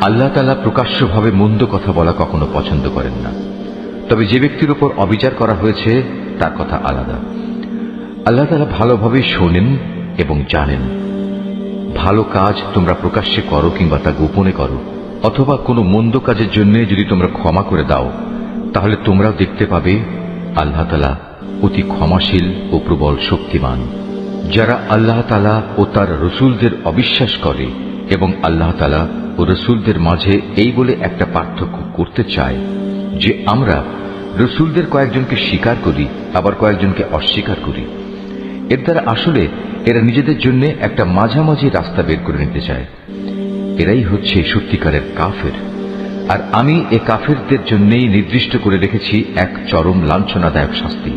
আল্লাহ তাআলা প্রকাশ্যভাবে মন্দ কথা বলা কখনো পছন্দ করেন না, তবে যে ব্যক্তির উপর অবিচার করা হয়েছে তার কথা আলাদা। আল্লাহ তাআলা ভালোভাবে শোনেন এবং জানেন। ভালো কাজ তোমরা প্রকাশ্যে করো কিংবা তা গোপনে করো, অথবা কোনো মন্দ কাজের জন্য যদি তোমরা ক্ষমা করে দাও, তাহলে তোমরাও দেখতে পাবে আল্লাহ তাআলা অতি ক্ষমাশীল ও প্রবল শক্তিমান। যারা আল্লাহ তাআলা ও তার রসুলদের অবিশ্বাস করে এবং আল্লাহ তাআলা ও রসুলদের মাঝে এই বলে একটা পার্থক্য করতে চায় যে আমরা রসুলদের কয়েকজনকে স্বীকার করি আবার কয়েকজনকে অস্বীকার করি, এর দ্বারা আসলে এরা নিজেদের জন্য একটা মাঝামাঝি রাস্তা বের করে নিতে চায়। এরাই হচ্ছে সত্যিকারের কাফের। আর আমি এ কাফেরদের জন্যই নির্দিষ্ট করে রেখেছি এক চরম লাঞ্ছনাদায়ক শাস্তি।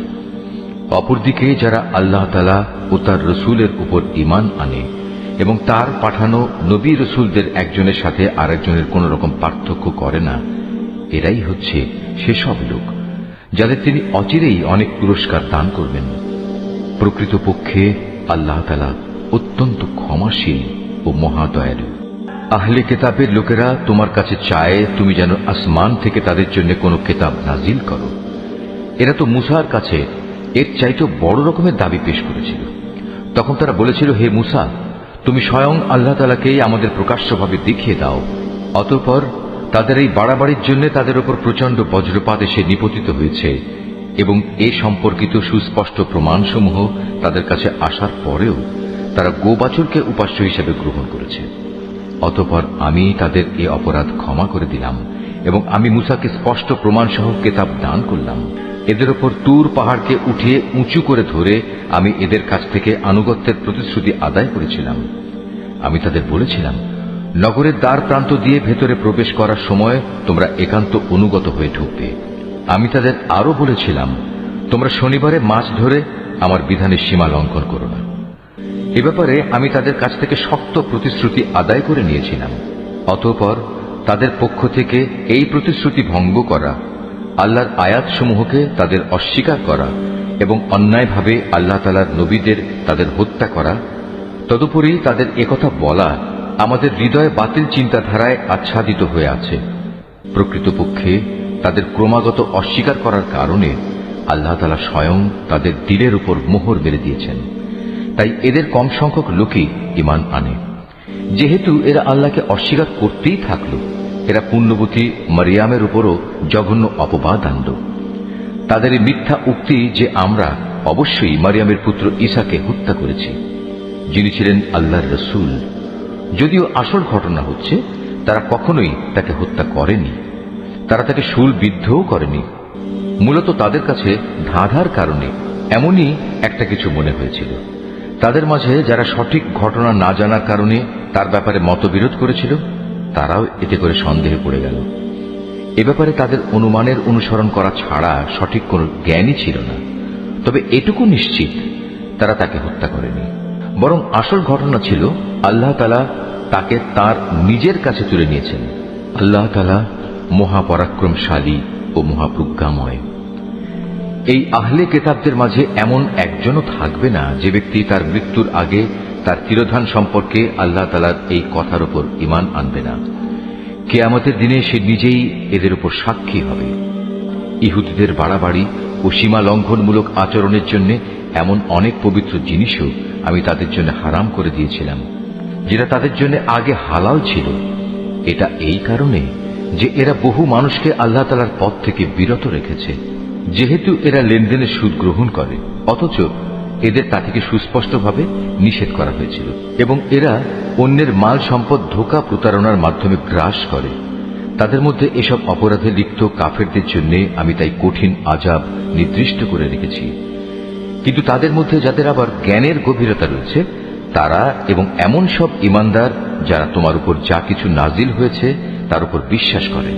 অপরদিকে যারা আল্লাহ তাআলা ও তার রসুলের উপর ঈমান আনে এবং তার পাঠানো নবী রসুলদের একজনের সাথে আরেকজনের কোন রকম পার্থক্য করে না, এরাই হচ্ছে সেসব লোক যাদের তিনি অচিরেই অনেক পুরস্কার দান করবেন। প্রকৃতপক্ষে আল্লাহ তাআলা অত্যন্ত ক্ষমাশীল ও মহাদয়ালু। আহলে কেতাবের লোকেরা তোমার কাছে চায় তুমি যেন আসমান থেকে তাদের জন্য কোনো কেতাব নাজিল করো। এরা তো মুসার কাছে এর চাইতে বড় রকমের দাবি পেশ করেছিল। তখন তারা বলেছিল, হে মুসা, তুমি স্বয়ং আল্লাহ তাআলাকেই আমাদের প্রকাশ্যভাবে দেখিয়ে দাও। অতঃপর তাদের এই বাড়াবাড়ির জন্য তাদের উপর প্রচন্ড বজ্রপাত এসে নিপতিত হয়েছে এবং এ সম্পর্কিত সুস্পষ্ট প্রমাণসমূহ তাদের কাছে আসার পরেও তারা গোবাছুরকে উপাস্য হিসেবে গ্রহণ করেছে। অতঃপর আমি তাদের এ অপরাধ ক্ষমা করে দিলাম এবং আমি মুসাকে স্পষ্ট প্রমাণসহ কেতাব দান করলাম। এদের ওপর তুর পাহাড়কে উঠিয়ে উঁচু করে ধরে আমি এদের কাছ থেকে আনুগত্যের প্রতিশ্রুতি আদায় করেছিলাম। আমি তাদের বলেছিলাম, নগরের দ্বার প্রান্ত দিয়ে ভেতরে প্রবেশ করার সময় তোমরা একান্ত অনুগত হয়ে ঢুকবে। আমি তাদের আরো বলেছিলাম, তোমরা শনিবারে মাছ ধরে আমার বিধানের সীমা লঙ্ঘন করো না। এ ব্যাপারে আমি তাদের কাছ থেকে শক্ত প্রতিশ্রুতি আদায় করে নিয়েছিলাম। অতঃপর তাদের পক্ষ থেকে এই প্রতিশ্রুতি ভঙ্গ করা, আল্লাহর আয়াতসমূহকে তাদের অস্বীকার করা এবং অন্যায়ভাবে আল্লাহ তাআলার নবীদের তাদের হত্যা করা, তদুপরি তাদের একথা বলা আমাদের হৃদয়ে বাতিল চিন্তাধারায় আচ্ছাদিত হয়ে আছে। প্রকৃতপক্ষে তাদের ক্রমাগত অস্বীকার করার কারণে আল্লাহ তাআলা স্বয়ং তাদের দিলের উপর মোহর মেরে দিয়েছেন। তাই এদের কম সংখ্যক লোকই ঈমান আনে। যেহেতু এরা আল্লাহকে অস্বীকার করতেই থাকল, এরা পুণ্যবতী মারিয়ামের উপরও জঘন্য অপবাদ আনল। তাদের এই মিথ্যা উক্তি যে আমরা অবশ্যই মারিয়ামের পুত্র ঈসাকে হত্যা করেছি, যিনি ছিলেন আল্লাহর রসুল, যদিও আসল ঘটনা হচ্ছে তারা কখনোই তাকে হত্যা করেনি, তারা তাকে শূলবিদ্ধও করেনি। মূলত তাদের কাছে ধাঁধার কারণে এমনই একটা কিছু মনে হয়েছিল। তাদের মাঝে যারা সঠিক ঘটনা না জানার কারণে তার ব্যাপারে মতবিরোধ করেছিল, তারাও এতে করে সন্দেহে পড়ে গেল। এ ব্যাপারে তাদের অনুমানের অনুসরণ করা ছাড়া সঠিক কোনো জ্ঞানই ছিল না। তবে এটুকু নিশ্চিত, তারা তাকে হত্যা করেনি, বরং আসল ঘটনা ছিল আল্লাহ তাআলা তাকে তার নিজের কাছে তুলে নিয়েছেন। আল্লাহ তাআলা মহাপরাক্রমশালী ও মহাপ্রজ্ঞাময়। এই আহলে কেতাবদের মাঝে এমন একজনও থাকবে না যে ব্যক্তি তার মৃত্যুর আগে তার তিরোধান সম্পর্কে আল্লাহ তাআলার এই কথার উপর ঈমান আনবে না। কিয়ামতের দিনে সে নিজেই এদের উপর সাক্ষী হবে। ইহুদিদের বাড়াবাড়ি ও সীমা লঙ্ঘনমূলক আচরণের জন্য এমন অনেক পবিত্র জিনিসও আমি তাদের জন্য হারাম করে দিয়েছিলাম, যেটা তাদের জন্য আগে হালাল ছিল। এটা এই কারণে যে এরা বহু মানুষকে আল্লাহ তাআলার পথ থেকে বিরত রেখেছে। যেহেতু এরা লেনদেনের সুদ গ্রহণ করে, অথচ এদের তা থেকে সুস্পষ্টভাবে নিষেধ করা হয়েছিল, এবং এরা অন্যের মাল সম্পদ ধোঁকা প্রতারণার মাধ্যমে গ্রাস করে। তাদের মধ্যে এসব অপরাধে লিপ্ত কাফেরদের জন্য আমি তাই কঠিন আযাব নির্দিষ্ট করে রেখেছি। কিন্তু তাদের মধ্যে যাদের আবার জ্ঞানের গভীরতা রয়েছে, তারা এবং এমন সব ঈমানদার যারা তোমার উপর যা কিছু নাজিল হয়েছে তার উপর বিশ্বাস করে,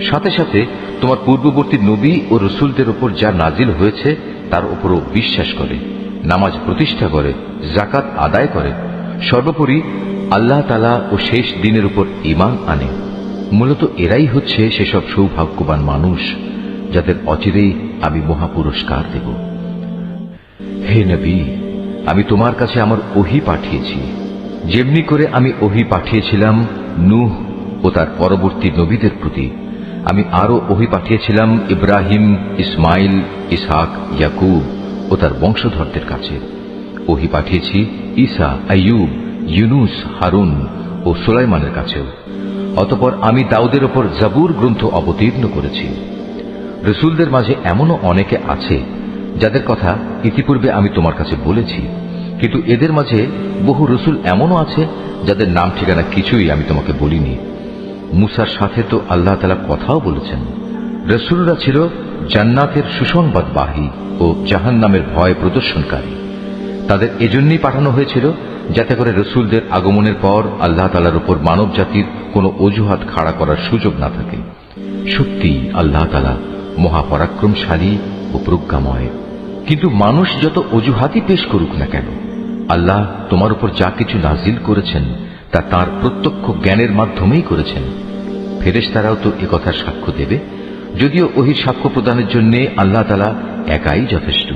সাথে সাথে তোমার পূর্ববর্তী নবী ও রসুলদের উপর যা নাজিল হয়েছে তার উপরও বিশ্বাস করে, নামাজ প্রতিষ্ঠা করে, যাকাত আদায় করে, সর্বোপরি আল্লাহ তাআলা ও শেষ দিনের উপর ঈমান আনে। মূলত এরাই হচ্ছে সেসব সৌভাগ্যবান মানুষ যাদের অচিরেই আমি মহাপুরস্কার দেব। হে নবী, আমি তোমার কাছে আমার ওহী পাঠিয়েছি, যেমনি করে আমি ওহী পাঠিয়েছিলাম নূহ ও তার পরবর্তী নবীদের প্রতি আমি আরো ওহী পাঠিয়েছিলাম ইব্রাহিম, ইসমাইল, ইসহাক, ইয়াকুব ও তার বংশধরদের কাছে। ওহী পাঠিয়েছি ঈসা, আইয়ুব, ইউনুস, হারুন ও সুলাইমানের কাছেও। অতঃপর আমি দাউদের ওপর জাবুর গ্রন্থ অবতীর্ণ করেছি। রসুলদের মাঝে এমনও অনেকে আছে যাদের কথা ইতিপূর্বে আমি তোমার কাছে বলেছি, কিন্তু এদের মাঝে বহু রসুল এমনও আছে যাদের নাম ঠিকানা কিছুই আমি তোমাকে বলিনি। মুসার সাথে তো আল্লাহ তাআলা কথাও বলেছেন। রসুলরা ছিল জান্নাতের সুসংবাদবাহী ও জাহান্নামের ভয় প্রদর্শনকারী। তাদের এজন্যই পাঠানো হয়েছিল যাতে করে রসুলদের আগমনের পর আল্লাহ তাআলার উপর মানব জাতির কোনো অজুহাত খাড়া করার সুযোগ না থাকে। সত্যি আল্লাহ তাআলা মহাপরাক্রমশালী ও প্রজ্ঞাময়। কিন্তু মানুষ যত অজুহাতই পেশ করুক না কেন, আল্লাহ তোমার উপর যা কিছু নাজিল করেছেন তা তাঁর প্রত্যক্ষ জ্ঞানের মাধ্যমেই করেছেন। ফেরেশতারাও তো একথার সাক্ষ্য দেবে, যদিও ওহির সাক্ষ্য প্রদানের জন্য আল্লাহ তাআলা একাই যথেষ্ট।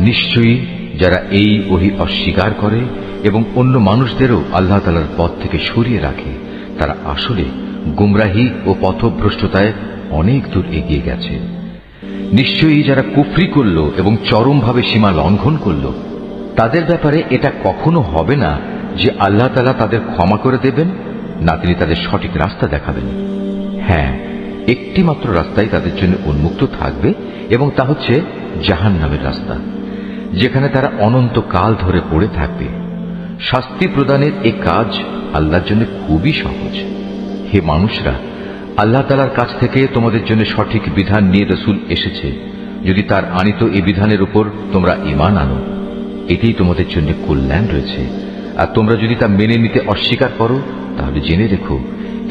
নিশ্চয়ই যারা এই ওহী অস্বীকার করে এবং অন্য মানুষদেরও আল্লাহ তাআলার পথ থেকে সরিয়ে রাখে, তারা আসলে গুমরাহি ও পথভ্রষ্টতায় অনেক দূর এগিয়ে গেছে। নিশ্চয়ই যারা কুফরি করল এবং চরমভাবে সীমা লঙ্ঘন করল, তাদের ব্যাপারে এটা কখনো হবে না যে আল্লাহ তাআলা তাদের ক্ষমা করে দেবেন, না তিনি তাদের সঠিক রাস্তা দেখাবেন। হ্যাঁ, একটি মাত্র রাস্তাই তাদের জন্য উন্মুক্ত থাকবে এবং তা হচ্ছে জাহান্নামের রাস্তা, যেখানে তারা অনন্তকাল ধরে পড়ে থাকবে। শাস্তি প্রদানের এই কাজ আল্লাহর জন্য খুবই সহজ। হে মানুষরা, আল্লাহ তাআলার কাছ থেকে তোমাদের জন্য সঠিক বিধান নিয়ে রসুল এসেছে। যদি তার আনিত এই বিধানের উপর তোমরা ঈমান আনো, এতেই তোমাদের জন্য কল্যাণ রয়েছে। আর তোমরা যদি তা মেনে নিতে অস্বীকার করো, তাহলে জেনে রেখো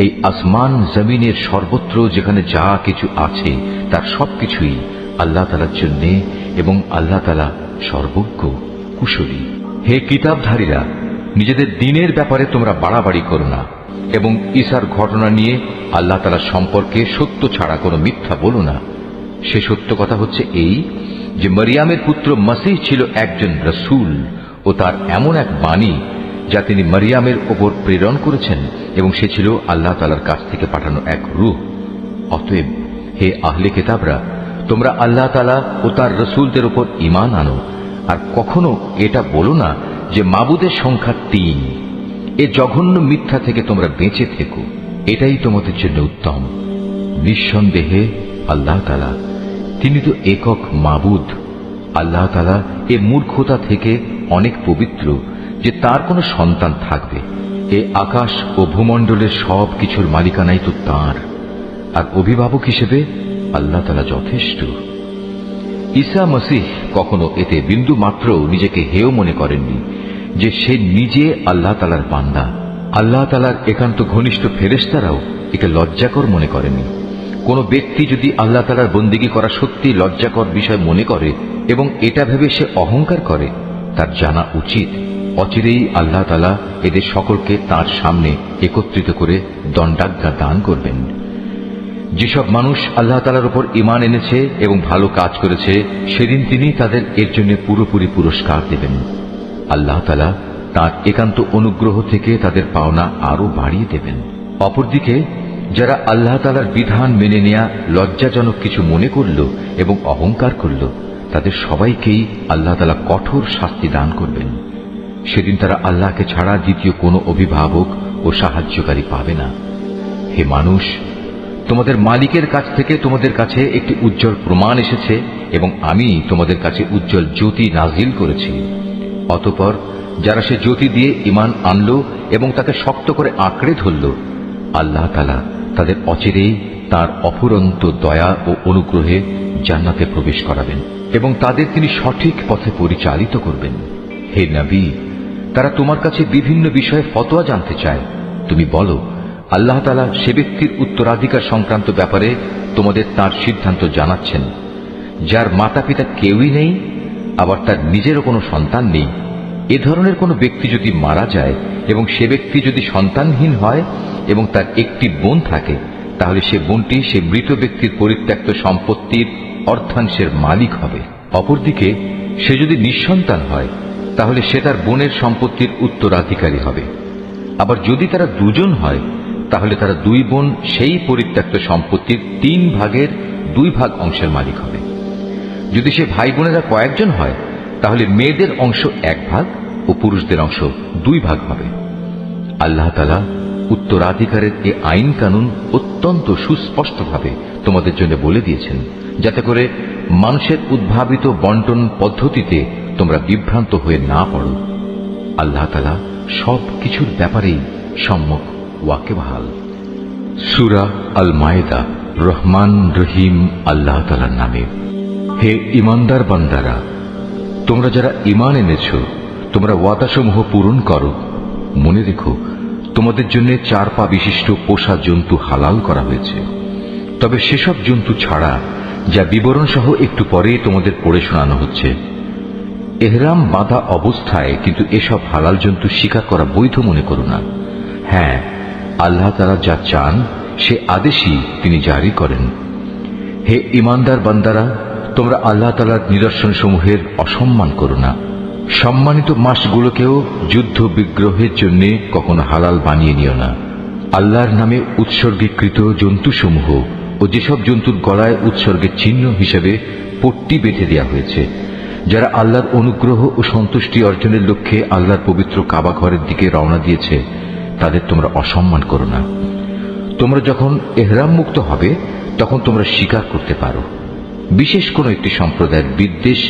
এই আসমান জমিনের সর্বত্র যেখানে যা কিছু আছে তার সবকিছুই আল্লাহ তাআলার জন্য, এবং আল্লাহ তাআলা সর্বজ্ঞ, কুশলী। হে কিতাবধারীরা, নিজেদের দ্বীনের ব্যাপারে তোমরা বাড়াবাড়ি করো না এবং ঈসার ঘটনা নিয়ে আল্লাহ তাআলার সম্পর্কে সত্য ছাড়া কোনো মিথ্যা বলো না। সে সত্য কথা হচ্ছে এই যে মরিয়ামের পুত্র মসীহ ছিল একজন রসূল ও তার এমন এক বাণী যা তিনি মরিয়ামের ওপর প্রেরণ করেছেন, এবং সে ছিল আল্লাহ তাআলার কাছ থেকে পাঠানো এক রূহ। অতএব হে আহলে কিতাবরা, তোমরা আল্লাহ তাআলা ও তার রসূলদের উপর ঈমান আনো, আর কখনো এটা বলো না যে মাবুদের সংখ্যা ৩। এ জঘন্য মিথ্যা থেকে তোমরা বেঁচে থেকো, এটাই তোমাদের জন্য উত্তম। নিঃসন্দেহে আল্লাহ তাআলা তিনি তো একক মাবুদ। আল্লাহ তাআলা এ মূর্খতা থেকে অনেক পবিত্র যে তার কোনো সন্তান থাকবে। এ আকাশ ও ভূমণ্ডলের সব কিছুর মালিকানাই তো তাঁর, আর অভিভাবক হিসেবে আল্লাহ তাআলা যথেষ্ট। ঈসা মসীহ কখনো এতে বিন্দু মাত্র নিজেকে হেয় মনে করেননি যে সে নিজে আল্লাহ তাআলার বান্দা। আল্লাহ তাআলার একান্ত ঘনিষ্ঠ ফেরেশতারাও একে লজ্জাকর মনে করেনি। কোন ব্যক্তি যদি আল্লাহ তাআলার বন্দেগী করা সত্যি লজ্জাকর বিষয় মনে করে এবং এটা ভেবে সে অহংকার করে, তার জানা উচিত অচিরেই আল্লাহ তাআলা এদের সকলকে তার সামনে একত্রিত করে দণ্ডাজ্ঞা দান করবেন। যেসব মানুষ আল্লাহ তাআলার উপর ঈমান এনেছে এবং ভালো কাজ করেছে, সেদিন তিনি তাদের এর জন্য পুরোপুরি পুরস্কার দেবেন। আল্লাহ তাআলা তাঁর একান্ত অনুগ্রহ থেকে তাদের পাওনা আরো বাড়িয়ে দেবেন। অপরদিকে যারা আল্লাহ তাআলার বিধান মেনে নেয়া লজ্জাজনক কিছু মনে করল এবং অহংকার করল, তাদের সবাইকেই আল্লাহ তাআলা কঠোর শাস্তি দান করবেন। সেদিন তারা আল্লাহকে ছাড়া দ্বিতীয় কোনো অভিভাবক ও সাহায্যকারী পাবে না। হে মানুষ, তোমাদের মালিকের কাছ থেকে তোমাদের কাছে একটি উজ্জ্বল প্রমাণ এসেছে এবং আমি তোমাদের কাছে উজ্জ্বল জ্যোতি নাজিল করেছি। অতঃপর যারা সে জ্যোতি দিয়ে ঈমান আনল এবং তাকে শক্ত করে আঁকড়ে ধরল, আল্লাহ তাআলা তাদের অচিরেই তার অফুরন্ত দয়া ও অনুগ্রহে জান্নাতে প্রবেশ করাবেন এবং তাদের তিনি সঠিক পথে পরিচালিত করবেন। হে নবী, তারা তোমার কাছে বিভিন্ন বিষয়ে ফতোয়া জানতে চায়। তুমি বলো, আল্লাহ তাআলা সে ব্যক্তির উত্তরাধিকার সংক্রান্ত ব্যাপারে তোমাদের তার সিদ্ধান্ত জানাচ্ছেন, যার মাতা পিতা কেউই নেই, আবার তার নিজেরও কোনো সন্তান নেই। এ ধরনের কোনো ব্যক্তি যদি মারা যায় এবং সে ব্যক্তি যদি সন্তানহীন হয় এবং তার একটি বোন থাকে, তাহলে সে বোনটি সে মৃত ব্যক্তির পরিত্যক্ত সম্পত্তির অর্ধাংশের মালিক হবে। অপরদিকে সে যদি নিঃসন্তান হয়, তাহলে সে তার বোনের সম্পত্তির উত্তরাধিকারী হবে। আবার যদি তারা দুজন হয়, তাহলে তারা দুই বোন সেই পরিত্যক্ত সম্পত্তির 3 ভাগের 2 ভাগ অংশের মালিক হবে। যদি সে ভাই বোনেরা কয়েকজন হয় তাহলে মেয়েদের অংশ 1 ভাগ ও পুরুষদের অংশ 2 ভাগ হবে। আল্লাহ তাআলা উত্তরাধিকারের এই আইন কানুন অত্যন্ত সুস্পষ্টভাবে তোমাদের জন্য বলে দিয়েছেন, যাতে করে মানুষের উদ্ভাবিত বন্টন পদ্ধতিতে তোমরা বিভ্রান্ত হয়ে না পড়ো। আল্লাহ তাআলা সব কিছুর ব্যাপারেই সম্যক ওয়াকিবহাল। সূরা আল মায়েদা। রহমান রহিম আল্লাহ তাআলার নামে। হে ঈমানদার বান্দারা, তোমরা যারা ঈমান এনেছ, তোমরা ওয়াদাসমূহ পূরণ করো। মনে রেখো, তোমাদের জন্য 4 পা বিশিষ্ট পোষা জন্তু হালাল করা হয়েছে, তবে সেসব জন্তু ছাড়া যা বিবরণ সহ একটু পরে তোমাদের পড়ে শোনানো হচ্ছে। এহরাম বাঁধা অবস্থায় কিন্তু এসব হালাল জন্তু শিকার করা বৈধ মনে করো না। হ্যাঁ, আল্লাহ তাআলা যা চান সে আদেশই তিনি জারি করেন। হে ঈমানদার বান্দারা, তোমরা আল্লাহ তাআলার নিদর্শন সমূহের অসম্মান করো না। সম্মানিত মাসগুলোকেও যুদ্ধ বিগ্রহের জন্য কখনো হালাল বানিয়ে নিও না। আল্লাহর নামে উৎসর্গীকৃত জন্তুসমূহ ও যেসব জন্তুর গলায় উৎসর্গের চিহ্ন হিসেবে পট্টি বেঁধে দেওয়া হয়েছে, যারা আল্লাহর অনুগ্রহ ও সন্তুষ্টি অর্জনের লক্ষ্যে আল্লাহর পবিত্র কাবা ঘরের দিকে রওনা দিয়েছে, তাদের তোমরা অসম্মান করো না। তোমরা যখন এহরাম মুক্ত হবে তখন তোমরা শিকার করতে পারো। বিশেষ কোন একটি সম্প্রদায়ের বিদ্বেষ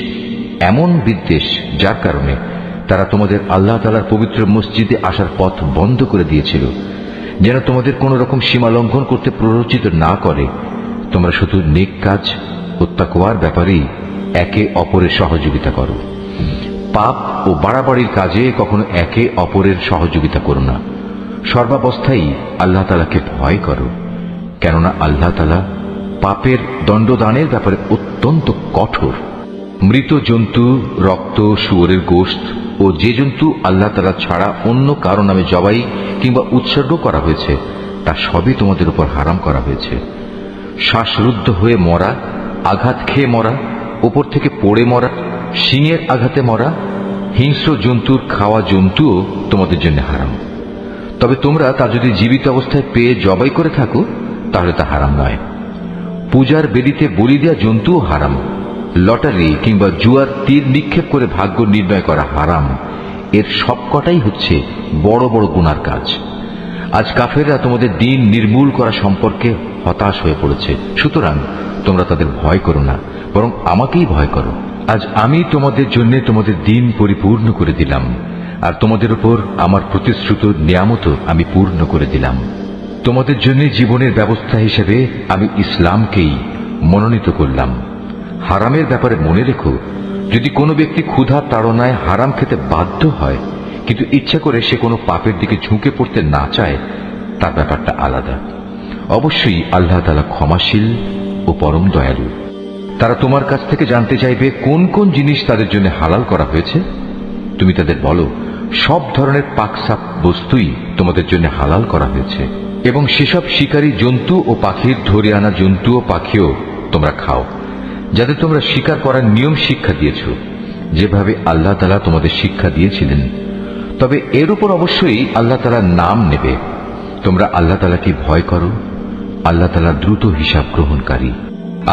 এমন বিদ্বেষ যার কারণে তারা তোমাদের আল্লাহ তাআলার পবিত্র মসজিদে আসার পথ বন্ধ করে দিয়েছিল, যেন তোমাদের কোন রকম সীমা লঙ্ঘন করতে প্ররোচিত না করে। তোমরা শুধু নেক কাজ ও তাকওয়ার ব্যাপারেই একে অপরের সহযোগিতা করো। পাপ ও বাড়াবাড়ির কাজে কখনো একে অপরের সহযোগিতা করো না। সর্বাবস্থায় আল্লাহ তাআলাকে ভয় করো, কেননা আল্লাহ তাআলা পাপের দণ্ডদানের ব্যাপারে অত্যন্ত কঠোর। মৃত জন্তু, রক্ত, শুয়োরের গোশত ও যে জন্তু আল্লাহ তাআলা ছাড়া অন্য কারো নামে জবাই কিংবা উৎসর্গ করা হয়েছে তা সবই তোমাদের উপর হারাম করা হয়েছে। শ্বাসরুদ্ধ হয়ে মরা, আঘাত খেয়ে মরা, উপর থেকে পড়ে মরা, শিঙের আঘাতে মরা, হিংস্র জন্তুর খাওয়া জন্তুও তোমাদের জন্য হারাম। তবে তোমরা তা যদি জীবিত অবস্থায় পেয়ে জবাই করে থাকো তাহলে তা হারাম নয়। পূজার বেদিতে বলি দেওয়া জন্তুও হারাম। লটারি কিংবা জুয়ার তীর নিক্ষেপ করে ভাগ্য নির্ণয় করা হারাম। এর সবকটাই হচ্ছে বড় বড় গুনার কাজ। আজ কাফেররা তোমাদের দিন নির্মূল করা সম্পর্কে হতাশ হয়ে পড়েছে, সুতরাং তোমরা তাদের ভয় করো না, বরং আমাকেই ভয় করো। আজ আমি তোমাদের জন্য তোমাদের দিন পরিপূর্ণ করে দিলাম, আর তোমাদের উপর আমার প্রতিশ্রুত নিয়ামত আমি পূর্ণ করে দিলাম। তোমাদের জন্য জীবনের ব্যবস্থা হিসেবে আমি ইসলামকেই মনোনীত করলাম। হারামের ব্যাপারে মনে রেখো, যদি কোনো ব্যক্তি ক্ষুধা তাড়নায় হারাম খেতে বাধ্য হয় কিন্তু ইচ্ছা করে সে কোনো পাপের দিকে ঝুঁকে পড়তে না চায়, তার ব্যাপারটা আলাদা। অবশ্যই আল্লাহ তাআলা ক্ষমাশীল ও পরম দয়ালু। তারা তোমার কাছ থেকে জানতে চাইবে কোন কোন জিনিস তাদের জন্য হালাল করা হয়েছে। তুমি তাদের বলো, সব ধরনের পাকসাপ বস্তুই তোমাদের জন্য হালাল করা হয়েছে, এবং সেসব শিকারী জন্তু ও পাখির ধরে আনা জন্তু ও পাখিও তোমরা খাও, যাদের তোমরা শিকার করার নিয়ম শিক্ষা দিয়েছ, যেভাবে আল্লাহ তাআলা তোমাদের শিক্ষা দিয়েছিলেন। তবে এর উপর অবশ্যই আল্লাহ তাআলার নাম নেবে। তোমরা আল্লাহ তাআলাকে ভয় করো, আল্লাহ তাআলা দ্রুত হিসাব গ্রহণকারী।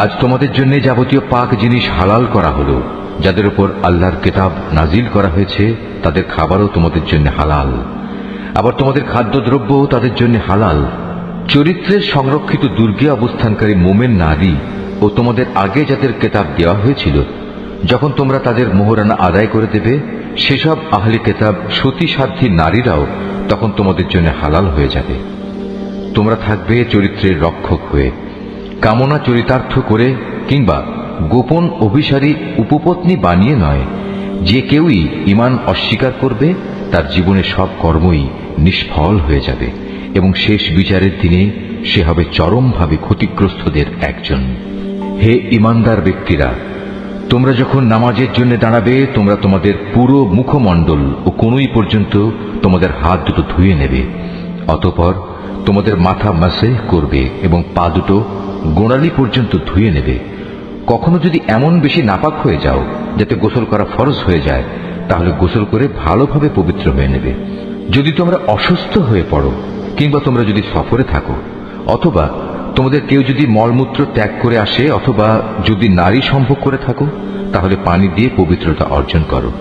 আজ তোমাদের জন্য যাবতীয় পাক জিনিস হালাল করা হলো। যাদের উপর আল্লাহর কিতাব নাজিল করা হয়েছে তাদের খাবারও তোমাদের জন্য হালাল, আবার তোমাদের খাদ্যদ্রব্যও তাদের জন্য হালাল। চরিত্রের সংরক্ষিত দুর্গে অবস্থানকারী মোমেন নারী ও তোমাদের আগে যাদের কিতাব দেওয়া হয়েছিল, যখন তোমরা তাদের মোহরানা আদায় করে দেবে, সেসব আহলি কিতাব সতী সাধ্বী নারীরাও তখন তোমাদের জন্য হালাল হয়ে যাবে। তোমরা থাকবে চরিত্রের রক্ষক হয়ে, কামনা চরিতার্থ করে কিংবা গোপন অভিসারী উপপত্নী বানিয়ে নয়। যে কেউই ঈমান অস্বীকার করবে তার জীবনের সব কর্মই নিষ্ফল হয়ে যাবে এবং শেষ বিচারের দিনে সে হবে চরমভাবে ক্ষতিগ্রস্তদের একজন। হে ঈমানদার ব্যক্তিরা, তোমরা যখন নামাজের জন্য দাঁড়াবে, তোমরা তোমাদের পুরো মুখমণ্ডল ও কনুই পর্যন্ত তোমাদের হাত দুটো ধুয়ে নেবে। অতঃপর তোমাদের মাথা মাসেহ করবে এবং পা দুটো গোড়ালি পর্যন্ত ধুয়ে নেবে। কখনো যদি এমন বেশি নাপাক হয়ে যাও যাতে গোসল করা ফরজ হয়ে যায়, তাহলে গোসল করে ভালোভাবে পবিত্র হয়ে নেবে। যদি তোমরা অসুস্থ হয়ে পড়ো কিংবা তোমরা যদি সফরে থাকো, অথবা তোমাদের কেউ যদি মলমূত্র ত্যাগ করে আসে, অথবা যদি নারী সম্ভোগ করে থাকো, তাহলে পানি দিয়ে পবিত্রতা অর্জন করো।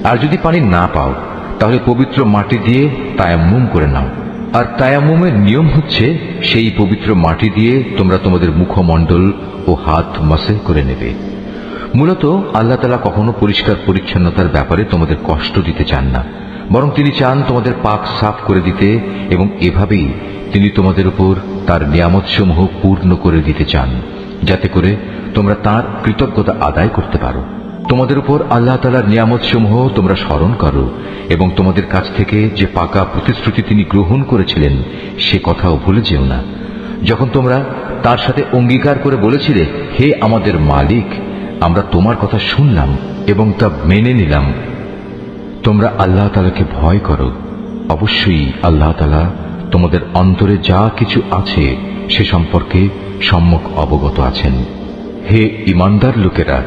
আর যদি পানি না পাও, তাহলে পবিত্র মাটি দিয়ে তায়াম্মুম করে নাও। আর তায়াম্মুমের নিয়ম হচ্ছে, সেই পবিত্র মাটি দিয়ে তোমরা তোমাদের মুখমণ্ডল ও হাত মাসেহ করে নেবে। মূলত আল্লাহ তাআলা কখনো পরিষ্কার পরিচ্ছন্নতার ব্যাপারে তোমাদের কষ্ট দিতে চান না, বরং তিনি চান তোমাদের পাক সাফ করে দিতে, এবং এভাবেই তিনি তোমাদের উপর তার নিয়ামতসমূহ পূর্ণ করে দিতে চান, যাতে করে তোমরা তার কৃতজ্ঞতা আদায় করতে পারো। তোমাদের উপর আল্লাহ তাআলার নিয়ামতসমূহ তোমরা স্মরণ করো, এবং তোমাদের কাছ থেকে যে পাকা প্রতিশ্রুতি তিনি গ্রহণ করেছিলেন সে কথাও ভুলে যেও না। যখন তোমরা তার সাথে অঙ্গীকার করে বলেছিলে, হে আমাদের মালিক, আমরা তোমার কথা শুনলাম এবং তা মেনে নিলাম। তোমরা আল্লাহ তাআলাকে ভয় করো। অবশ্যই আল্লাহ তাআলা তোমাদের অন্তরে যা কিছু আছে সে সম্পর্কে সম্যক অবগত আছেন। হে ঈমানদার লোকেরা,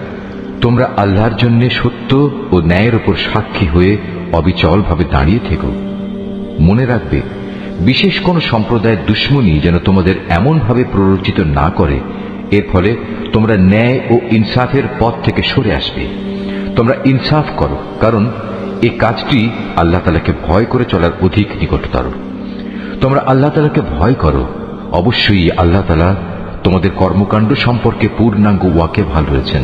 তোমরা আল্লাহর জন্য সত্য ও ন্যায়ের উপর সাক্ষী হয়ে অবিচলভাবে দাঁড়িয়ে থেকো। মনে রাখবে, বিশেষ কোন সম্প্রদায়ের দুশমনী যেন তোমাদের এমনভাবে প্ররোচিত না করে এর ফলে তোমরা ন্যায় ও ইনসাফের পথ থেকে সরে আসবে। তোমরা ইনসাফ করো, কারণ এই কাজটি আল্লাহ তাআলাকে ভয় করে চলার অধিক নিকটতর। তোমরা আল্লাহ তাআলাকে ভয় করো। অবশ্যই আল্লাহ তাআলা তোমাদের কর্মকাণ্ড সম্পর্কে পূর্ণাঙ্গ ওয়াকিবহাল রয়েছেন।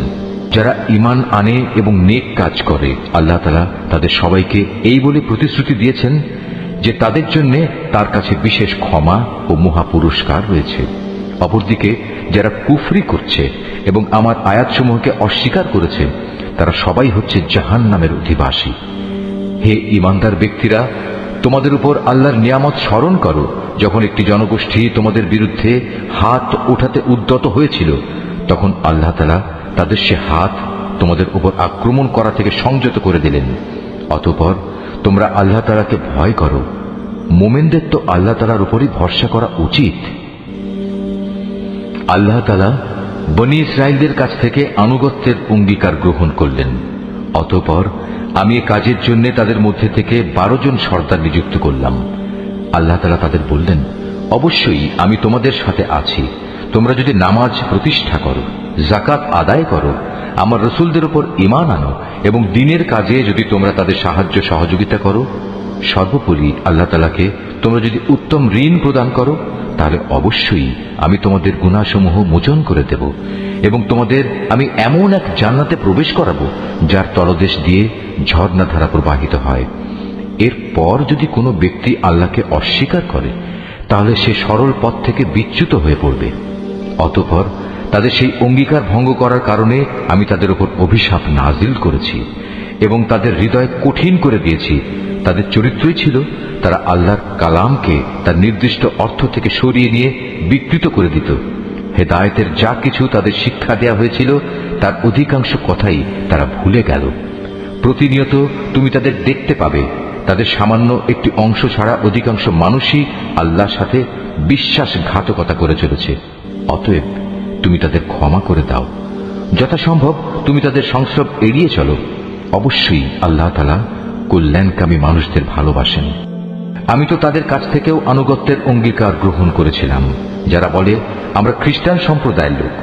যারা ঈমান আনে এবং নেক কাজ করে, আল্লাহ তাআলা তাদের সবাইকে এই বলে প্রতিশ্রুতি দিয়েছেন যে তাদের জন্য তার কাছে বিশেষ ক্ষমা ও মহা পুরস্কার রয়েছে। অপরদিকে যারা কুফরি করছে এবং আমার আয়াতসমূহকে অস্বীকার করেছে, তারা সবাই হচ্ছে জাহান্নামের অধিবাসী। হে ঈমানদার ব্যক্তিরা, তোমাদের উপর আল্লাহর নিয়ামত স্মরণ করো, যখন একটি জনগোষ্ঠী তোমাদের বিরুদ্ধে হাত ওঠাতে উদ্যত হয়েছিল, তখন আল্লাহ তাআলা তাদের সে হাত তোমাদের উপর আক্রমণ করা থেকে সংযত করে দিলেন। অতঃপর তোমরা আল্লাহ তাআলাকে ভয় করো। মুমিনদের তো আল্লাহ তাআলার উপরই ভরসা করা উচিত। আল্লাহ তাআলা বনী ইসরাইলদের কাছ থেকে আনুগত্যের অঙ্গীকার গ্রহণ করলেন। অতঃপর আমি এ কাজের জন্য তাদের মধ্যে থেকে 12 জন সর্দার নিযুক্ত করলাম। আল্লাহ তাআলা তাদের বললেন, অবশ্যই আমি তোমাদের সাথে আছি। তোমরা যদি নামাজ প্রতিষ্ঠা করো, যাকাত আদায় করো, আমার রাসূলদের উপর ঈমান আনো এবং দ্বীনের কাজে যদি তোমরা তাদের সাহায্য সহযোগিতা করো, সর্বোপরি আল্লাহ তাআলাকে তোমরা যদি উত্তম ঋণ প্রদান করো, তাহলে অবশ্যই আমি তোমাদের গুনাহসমূহ মোচন করে দেব এবং তোমাদের আমি এমন এক জান্নাতে প্রবেশ করাবো যার তলদেশ দিয়ে ঝর্ণাধারা প্রবাহিত হয়। এরপর যদি কোনো ব্যক্তি আল্লাহকে অস্বীকার করে, তাহলে সে সরল পথ থেকে বিচ্যুত হয়ে পড়বে। অতঃপর তাদের সেই অঙ্গীকার ভঙ্গ করার কারণে আমি তাদের উপর অভিশাপ নাজিল করেছি এবং তাদের হৃদয় কঠিন করে দিয়েছি। তাদের চরিত্রই ছিল তারা আল্লাহর কালামকে তার নির্দিষ্ট অর্থ থেকে সরিয়ে নিয়ে বিকৃত করে দিত। হেদায়েতের যা কিছু তাদের শিক্ষা দেয়া হয়েছিল তার অধিকাংশ কথাই তারা ভুলে গেল। প্রতিনিয়ত তুমি তাদের দেখতে পাবে, তাদের সামান্য একটি অংশ ছাড়া অধিকাংশ মানুষই আল্লাহর সাথে বিশ্বাসঘাতকতা করে চলেছে। অতএব তুমি তাদের ক্ষমা করে দাও। যথাসম্ভব তুমি তাদের সংস্রব এড়িয়ে চলো। অবশ্যই আল্লাহ তাআলা কল্যাণকামী মানুষদের ভালোবাসেন। আমি তো তাদের কাছ থেকেও আনুগত্যের অঙ্গীকার গ্রহণ করেছিলাম, যারা বলে আমরা খ্রিস্টান সম্প্রদায়ের লোক।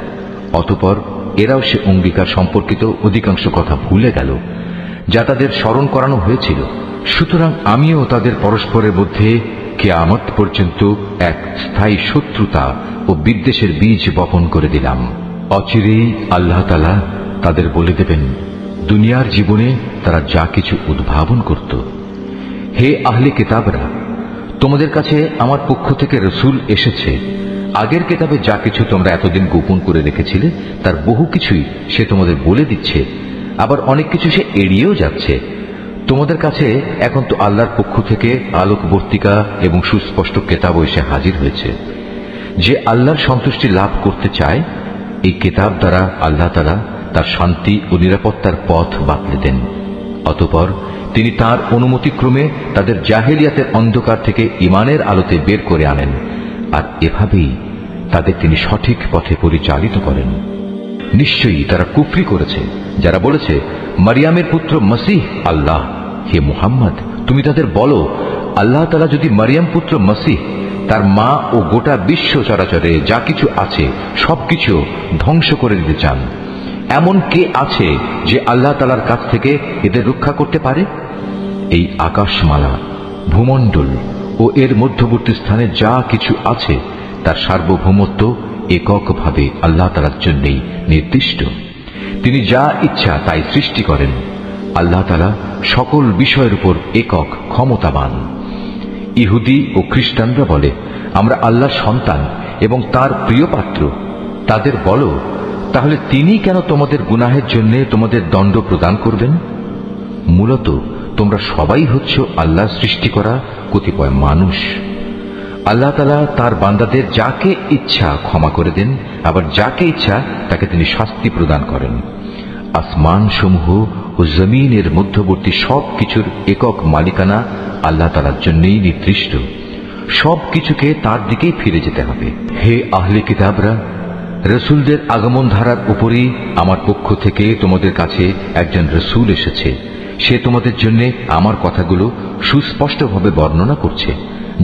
অতঃপর এরাও সে অঙ্গীকার সম্পর্কিত অধিকাংশ কথা ভুলে গেল যা তাদের স্মরণ করানো হয়েছিল। সুতরাং আমিও তাদের পরস্পরের মধ্যে কিয়ামত পর্যন্ত এক স্থায়ী শত্রুতা ও বিদ্বেষের বীজ বপন করে দিলাম। অচিরেই আল্লাহ তাআলা তাদের বলে দেবেন দুনিয়ার জীবনে তারা যা কিছু উদ্ভাবন করত। হে আহলে কিতাবরা, তোমাদের কাছে আমার পক্ষ থেকে রাসূল এসেছে। আগের কিতাবে যা কিছু তোমরা এতদিন গোপন করে রেখেছিলে তার বহু কিছুই সে তোমাদের বলে দিচ্ছে, আবার অনেক কিছু সে এড়িয়েও যাচ্ছে। তোমাদের কাছে এখন তো আল্লাহর পক্ষ থেকে আলোকবর্তিকা এবং সুস্পষ্ট কিতাব এসে হাজির হয়েছে। যে আল্লাহর সন্তুষ্টি লাভ করতে চায়, এই কিতাব দ্বারা আল্লাহ তাআলা তার শান্তি ও নিরাপত্তার পথ বাতলে দেন। অতঃপর তিনি তার অনুমতিক্রমে তাদের জাহেলিয়াতের অন্ধকার থেকে ঈমানের আলোতে বের করে আনেন, আর এভাবেই তাদের তিনি সঠিক পথে পরিচালিত করেন। নিশ্চয়ই তারা কুফরি করেছে যারা বলেছে মারিয়ামের পুত্র মসীহ আল্লাহ। হে মুহাম্মদ, তুমি তাদের বলো, আল্লাহ তাআলা যদি মারিয়াম পুত্র মসিহ, তার মা ও গোটা বিশ্ব চরাচরে যা কিছু আছে সবকিছু ধ্বংস করে দিতে চান, এমন কে আছে যে আল্লাহ তাআলার কাছ থেকে এদের রক্ষা করতে পারে? এই আকাশমালা, ভূমণ্ডল ও এর মধ্যবর্তী স্থানে যা কিছু আছে তার সার্বভৌমত্ব এককভাবে আল্লাহ তাআলার জন্যই নির্দিষ্ট। তিনি যা ইচ্ছা তাই সৃষ্টি করেন। আল্লাহ তাআলা সকল বিষয়ের উপর একক ক্ষমতাবান। ইহুদি ও খ্রিস্টানরা বলে, আমরা আল্লাহর সন্তান এবং তার প্রিয় পাত্র। তাদের বলো, তাহলে তিনি কেন তোমাদের গুনাহের জন্য তোমাদের দণ্ড প্রদান করবেন? মূলত তোমরা সবাই হচ্ছ আল্লাহ সৃষ্টি করা কতিপয় মানুষ। আল্লাহ তাআলা তার বান্দাদের যাকে ইচ্ছা ক্ষমা করে দেন, আবার যাকে ইচ্ছা তাকে তিনি শাস্তি প্রদান করেন। আসমান সমূহ ও জমিনের মধ্যবর্তী সব কিছুর একক মালিকানা আল্লাহ তাআলার জন্যই নির্দিষ্ট। সব কিছুকে তার দিকেই ফিরে যেতে হবে। হে আহলে কিতাবরা, রসুলদের আগমন ধারার উপরেই আমার পক্ষ থেকে তোমাদের কাছে একজন রসুল এসেছে। সে তোমাদের জন্য আমার কথাগুলো সুস্পষ্টভাবে বর্ণনা করছে,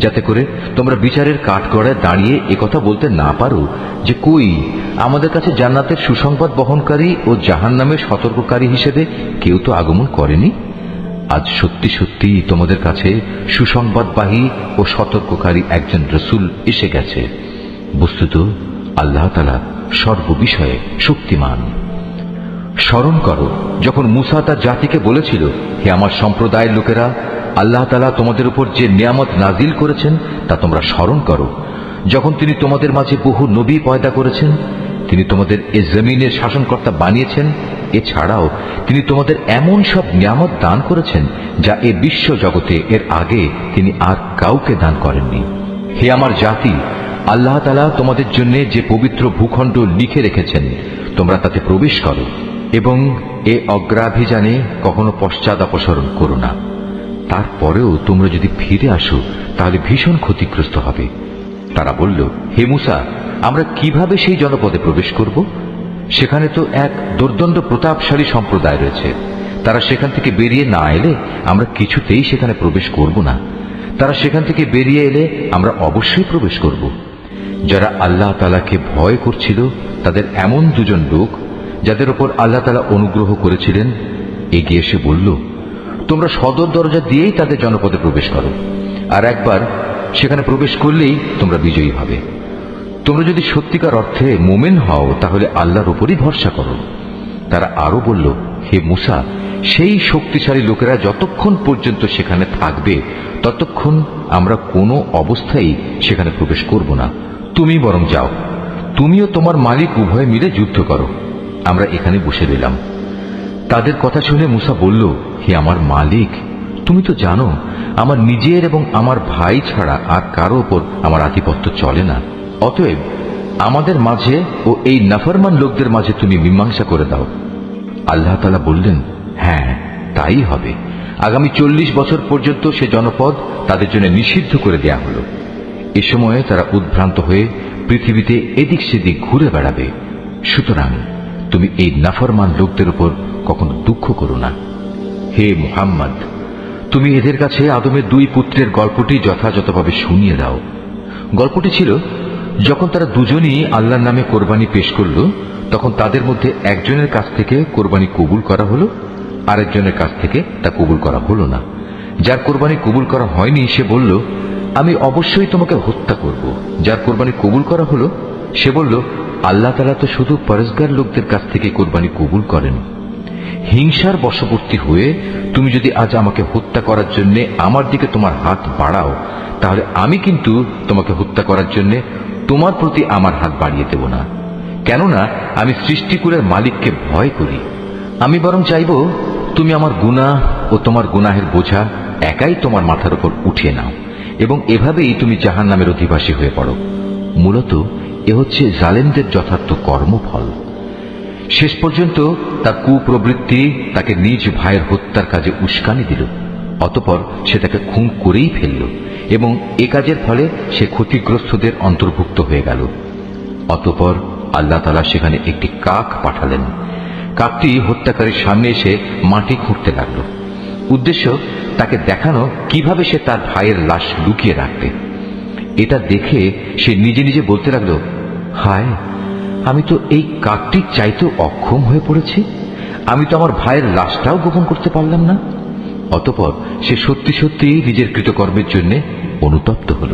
যাতে করে তোমরা বিচারের কাঠগড়ায় দাঁড়িয়ে একথা বলতে না পারো যে, কই আমাদের কাছে জান্নাতের সুসংবাদ বহনকারী ও জাহান্নামের সতর্ককারী হিসেবে কেউ তো আগমন করেনি। আজ সত্যি সত্যি তোমাদের কাছে সুসংবাদবাহী ও সতর্ককারী একজন রসুল এসে গেছে। বস্তুত আল্লাহ তাআলা সর্ববিষয়ে শক্তিমান। স্মরণ করো যখন মুসা তার জাতিকে বলেছিল, হে আমার সম্প্রদায়ের লোকেরা, আল্লাহ তাআলা তোমাদের উপর যে নিয়ামত নাজিল করেছেন তা তোমরা স্মরণ করো। যখন তিনি তোমাদের মাঝে বহু নবী পয়দা করেছেন, তিনি তোমাদের এ জমিনের শাসনকর্তা বানিয়েছেন। এছাড়াও তিনি তোমাদের এমন সব নিয়ামত দান করেছেন যা এ বিশ্ব জগতে এর আগে তিনি আর কাউকে দান করেননি। হে আমার জাতি, আল্লাহ তাআলা তোমাদের জন্য যে পবিত্র ভূখণ্ড লিখে রেখেছেন, তোমরা তাতে প্রবেশ করো এবং এ অগ্রাভিযানে কখনো পশ্চাৎ অপসরণ করো না। তারপরেও তোমরা যদি ফিরে আসো তাহলে ভীষণ ক্ষতিগ্রস্ত হবে। তারা বলল, হে মুসা, আমরা কিভাবে সেই জনপদে প্রবেশ করব? সেখানে তো এক দুর্দণ্ড প্রতাপশালী সম্প্রদায় রয়েছে। তারা সেখান থেকে বেরিয়ে না এলে আমরা কিছুতেই সেখানে প্রবেশ করব না। তারা সেখান থেকে বেরিয়ে এলে আমরা অবশ্যই প্রবেশ করব। যারা আল্লাহ তাআলাকে ভয় করছিল তাদের এমন দুজন লোক, যাদের উপর আল্লাহ তাআলা অনুগ্রহ করেছিলেন, এগিয়ে এসে বলল, তোমরা সদর দরজা দিয়েই তাদের জনপদে প্রবেশ করো, আর একবার সেখানে প্রবেশ করলেই তোমরা বিজয়ী হবে। তোমরা যদি সত্যিকার অর্থে মুমিন হও তাহলে আল্লাহর উপরই ভরসা করো। তারা আরো বলল, হে মুসা, সেই শক্তিশালী লোকেরা যতক্ষণ পর্যন্ত সেখানে থাকবে ততক্ষণ আমরা কোনো অবস্থায় সেখানে প্রবেশ করব না। তুমি বরং যাও, তুমিও তোমার মালিক উভয় মিলে যুদ্ধ করো, আমরা এখানে বসে রইলাম। তাদের কথা শুনে মুসা বলল, হে আমার মালিক, তুমি তো জানো আমার নিজের এবং আমার ভাই ছাড়া আর কারো ওপর আমার আধিপত্য চলে না। অতএব আমাদের মাঝে ও এই নাফরমান লোকদের মাঝে তুমি মীমাংসা করে দাও। আল্লাহ তাআলা বললেন, হ্যাঁ, তাই হবে। আগামী 40 বছর পর্যন্ত সে জনপদ তাদের জন্য নিষিদ্ধ করে দেয়া হলো। এ সময়ে তারা উদ্ভ্রান্ত হয়ে পৃথিবীতে এদিক সেদিক ঘুরে বেড়াবে। সুতরাং তুমি এই নাফরমান লোকদের উপর কখনো দুঃখ করো না। হে মুহাম্মদ, তুমি এদের কাছে আদমের 2 পুত্রের গল্পটি যথাযথভাবে শুনিয়ে দাও। গল্পটি ছিল, যখন তারা দুজনই আল্লাহর নামে কোরবানি পেশ করল, তখন তাদের মধ্যে একজনের কাছ থেকে কোরবানি কবুল করা হলো, আরেকজনের কাছ থেকে তা কবুল করা হলো না। যার কোরবানি কবুল করা হয়নি সে বলল, আমি অবশ্যই তোমাকে হত্যা করব। যার কোরবানি কবুল করা হলো সে বলল, আল্লাহ তাআলা তো শুধু পরেজগার লোকদের কাছ থেকে কোরবানি কবুল করেন। হিংসার বশবর্তী হয়ে তুমি যদি আজ আমাকে হত্যা করার জন্য আমার দিকে তোমার হাত বাড়াও, তাহলে আমি কিন্তু তোমাকে হত্যা করার জন্য তোমার প্রতি আমার হাত বাড়িয়ে দেব না। কেননা আমি সৃষ্টিকুলের মালিককে ভয় করি। আমি বরং চাইব তুমি আমার গুনাহ ও তোমার গুনাহের বোঝা একাই তোমার মাথার উপর উঠিয়ে নাও এবং এভাবেই তুমি জাহান্নামের অধিবাসী হয়ে পড়ো। মূলত এ হচ্ছে জালেমদের যথার্থ কর্মফল। শেষ পর্যন্ত তার কুপ্রবৃত্তি তাকে নিজ ভাইয়ের হত্যার কাজে উস্কানি দিল। অতঃপর সে তাকে খুন করেই ফেলল এবং এ কাজের ফলে সে ক্ষতিগ্রস্তদের অন্তর্ভুক্ত হয়ে গেল। অতঃপর আল্লাহ তাআলা সেখানে একটি কাক পাঠালেন। কাকটি হত্যাকারীর সামনে এসে মাটি খুঁড়তে লাগল। উদ্দেশ্য তাকে দেখানো কিভাবে সে তার ভাইয়ের লাশ লুকিয়ে রাখবে। এটা দেখে সে নিজে নিজে বলতে লাগলো, হায়, আমি তো এই কাকটির চাইতেও অক্ষম হয়ে পড়েছি। আমি তো আমার ভাইয়ের লাশটাও গোপন করতে পারলাম না। অতঃপর সে সত্যি সত্যি নিজের কৃতকর্মের জন্য অনুতপ্ত হল।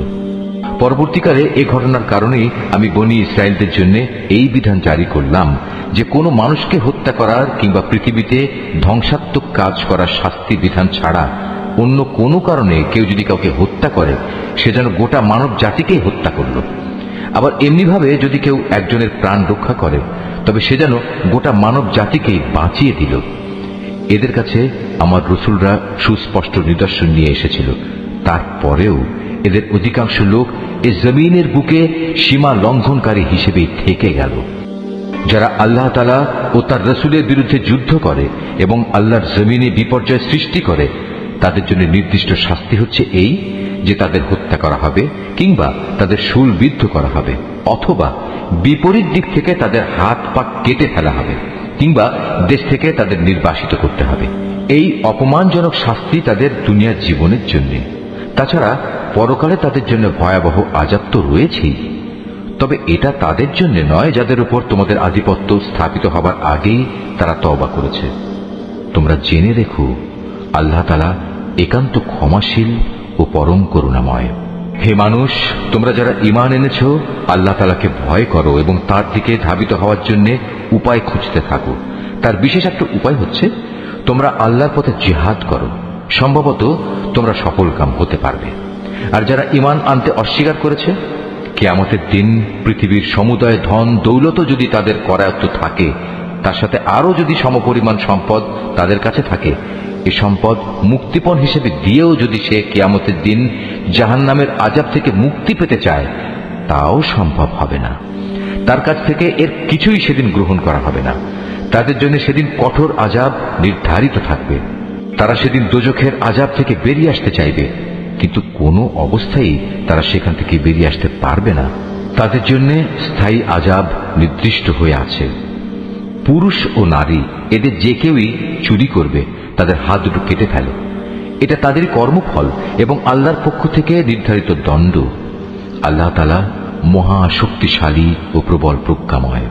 পরবর্তীকালে এই ঘটনার কারণেই আমি বনী ইসরায়েলদের জন্য এই বিধান জারি করলাম যে কোনো মানুষকে হত্যা করার কিংবা পৃথিবীতে ধ্বংসাত্মক কাজ করার শাস্তি বিধান ছাড়া অন্য কোনো কারণে কেউ যদি কাউকে হত্যা করে, সে যেন গোটা মানব জাতিকেই হত্যা করল। আবার এমনিভাবে যদি কেউ একজনের প্রাণ রক্ষা করে, তবে সে যেন গোটা মানব জাতিকেই বাঁচিয়ে দিল। এদের কাছে আমার রসুলরা সুস্পষ্ট নিদর্শন নিয়ে এসেছিল, তারপরেও এদের অধিকাংশ লোক এ জমিনের বুকে সীমা লঙ্ঘনকারী হিসেবেই থেকে গেল। যারা আল্লাহ তাআলা ও তার রসুলের বিরুদ্ধে যুদ্ধ করে এবং আল্লাহর জমিনে বিপর্যয় সৃষ্টি করে, তাদের জন্য নির্দিষ্ট শাস্তি হচ্ছে এই যে তাদের হত্যা করা হবে কিংবা তাদের শূলবিদ্ধ করা হবে, অথবা বিপরীত দিক থেকে তাদের হাত পা কেটে ফেলা হবে কিংবা দেশ থেকে তাদের নির্বাসিত করতে হবে। এই অপমানজনক শাস্তি তাদের দুনিয়ার জীবনের জন্য। তাছাড়া পরকালে তাদের জন্য ভয়াবহ আযাব তো রয়েছেই। তবে এটা তাদের জন্য নয় যাদের উপর তোমাদের আধিপত্য স্থাপিত হবার আগেই তারা তওবা করেছে। তোমরা জেনে রেখো, আল্লাহ তাআলা একান্ত ক্ষমাশীল ও পরম করুণাময়। হে মানুষ, তোমরা যারা ঈমান এনেছ, আল্লাহ তাআলাকে ভয় করো এবং তার দিকে ধাবিত হওয়ার জন্য উপায় খুঁজতে থাকো। তার বিশেষ একটা উপায় হচ্ছে তোমরা আল্লাহর পথে জিহাদ করো। সম্ভবত তোমরা সফলকাম হতে পারবে। আর যারা ঈমান আনতে অস্বীকার করেছে, কিয়ামতের দিন পৃথিবীর সমুদয় ধন দৌলতও যদি তাদের করায়ত্ত থাকে, তার সাথে আরো যদি সমপরিমাণ সম্পদ তাদের কাছে থাকে, এ সম্পদ মুক্তিপণ হিসেবে দিয়েও যদি সে কিয়ামতের দিন জাহান্নামের আযাব থেকে মুক্তি পেতে চায়, তাও সম্ভব হবে না। তার কাছ থেকে এর কিছুই সেদিন গ্রহণ করা হবে না। তাদের জন্য সেদিন কঠোর আযাব নির্ধারিত থাকবে। তারা সেদিন দোজখের আযাব থেকে বেরিয়ে আসতে চাইবে, কিন্তু কোনো অবস্থায় তারা সেখান থেকে বেরিয়ে আসতে পারবে না। তাদের জন্য স্থায়ী আযাব নির্দিষ্ট হয়ে আছে। পুরুষ ও নারী এদের যে কেউই চুরি করবে, তাদের হাত দুটো কেটে ফেলো। এটা তাদের কর্মফল এবং আল্লাহর পক্ষ থেকে নির্ধারিত দণ্ড। আল্লাহ তাআলা মহা শক্তিশালী ও প্রবল প্রজ্ঞাময়।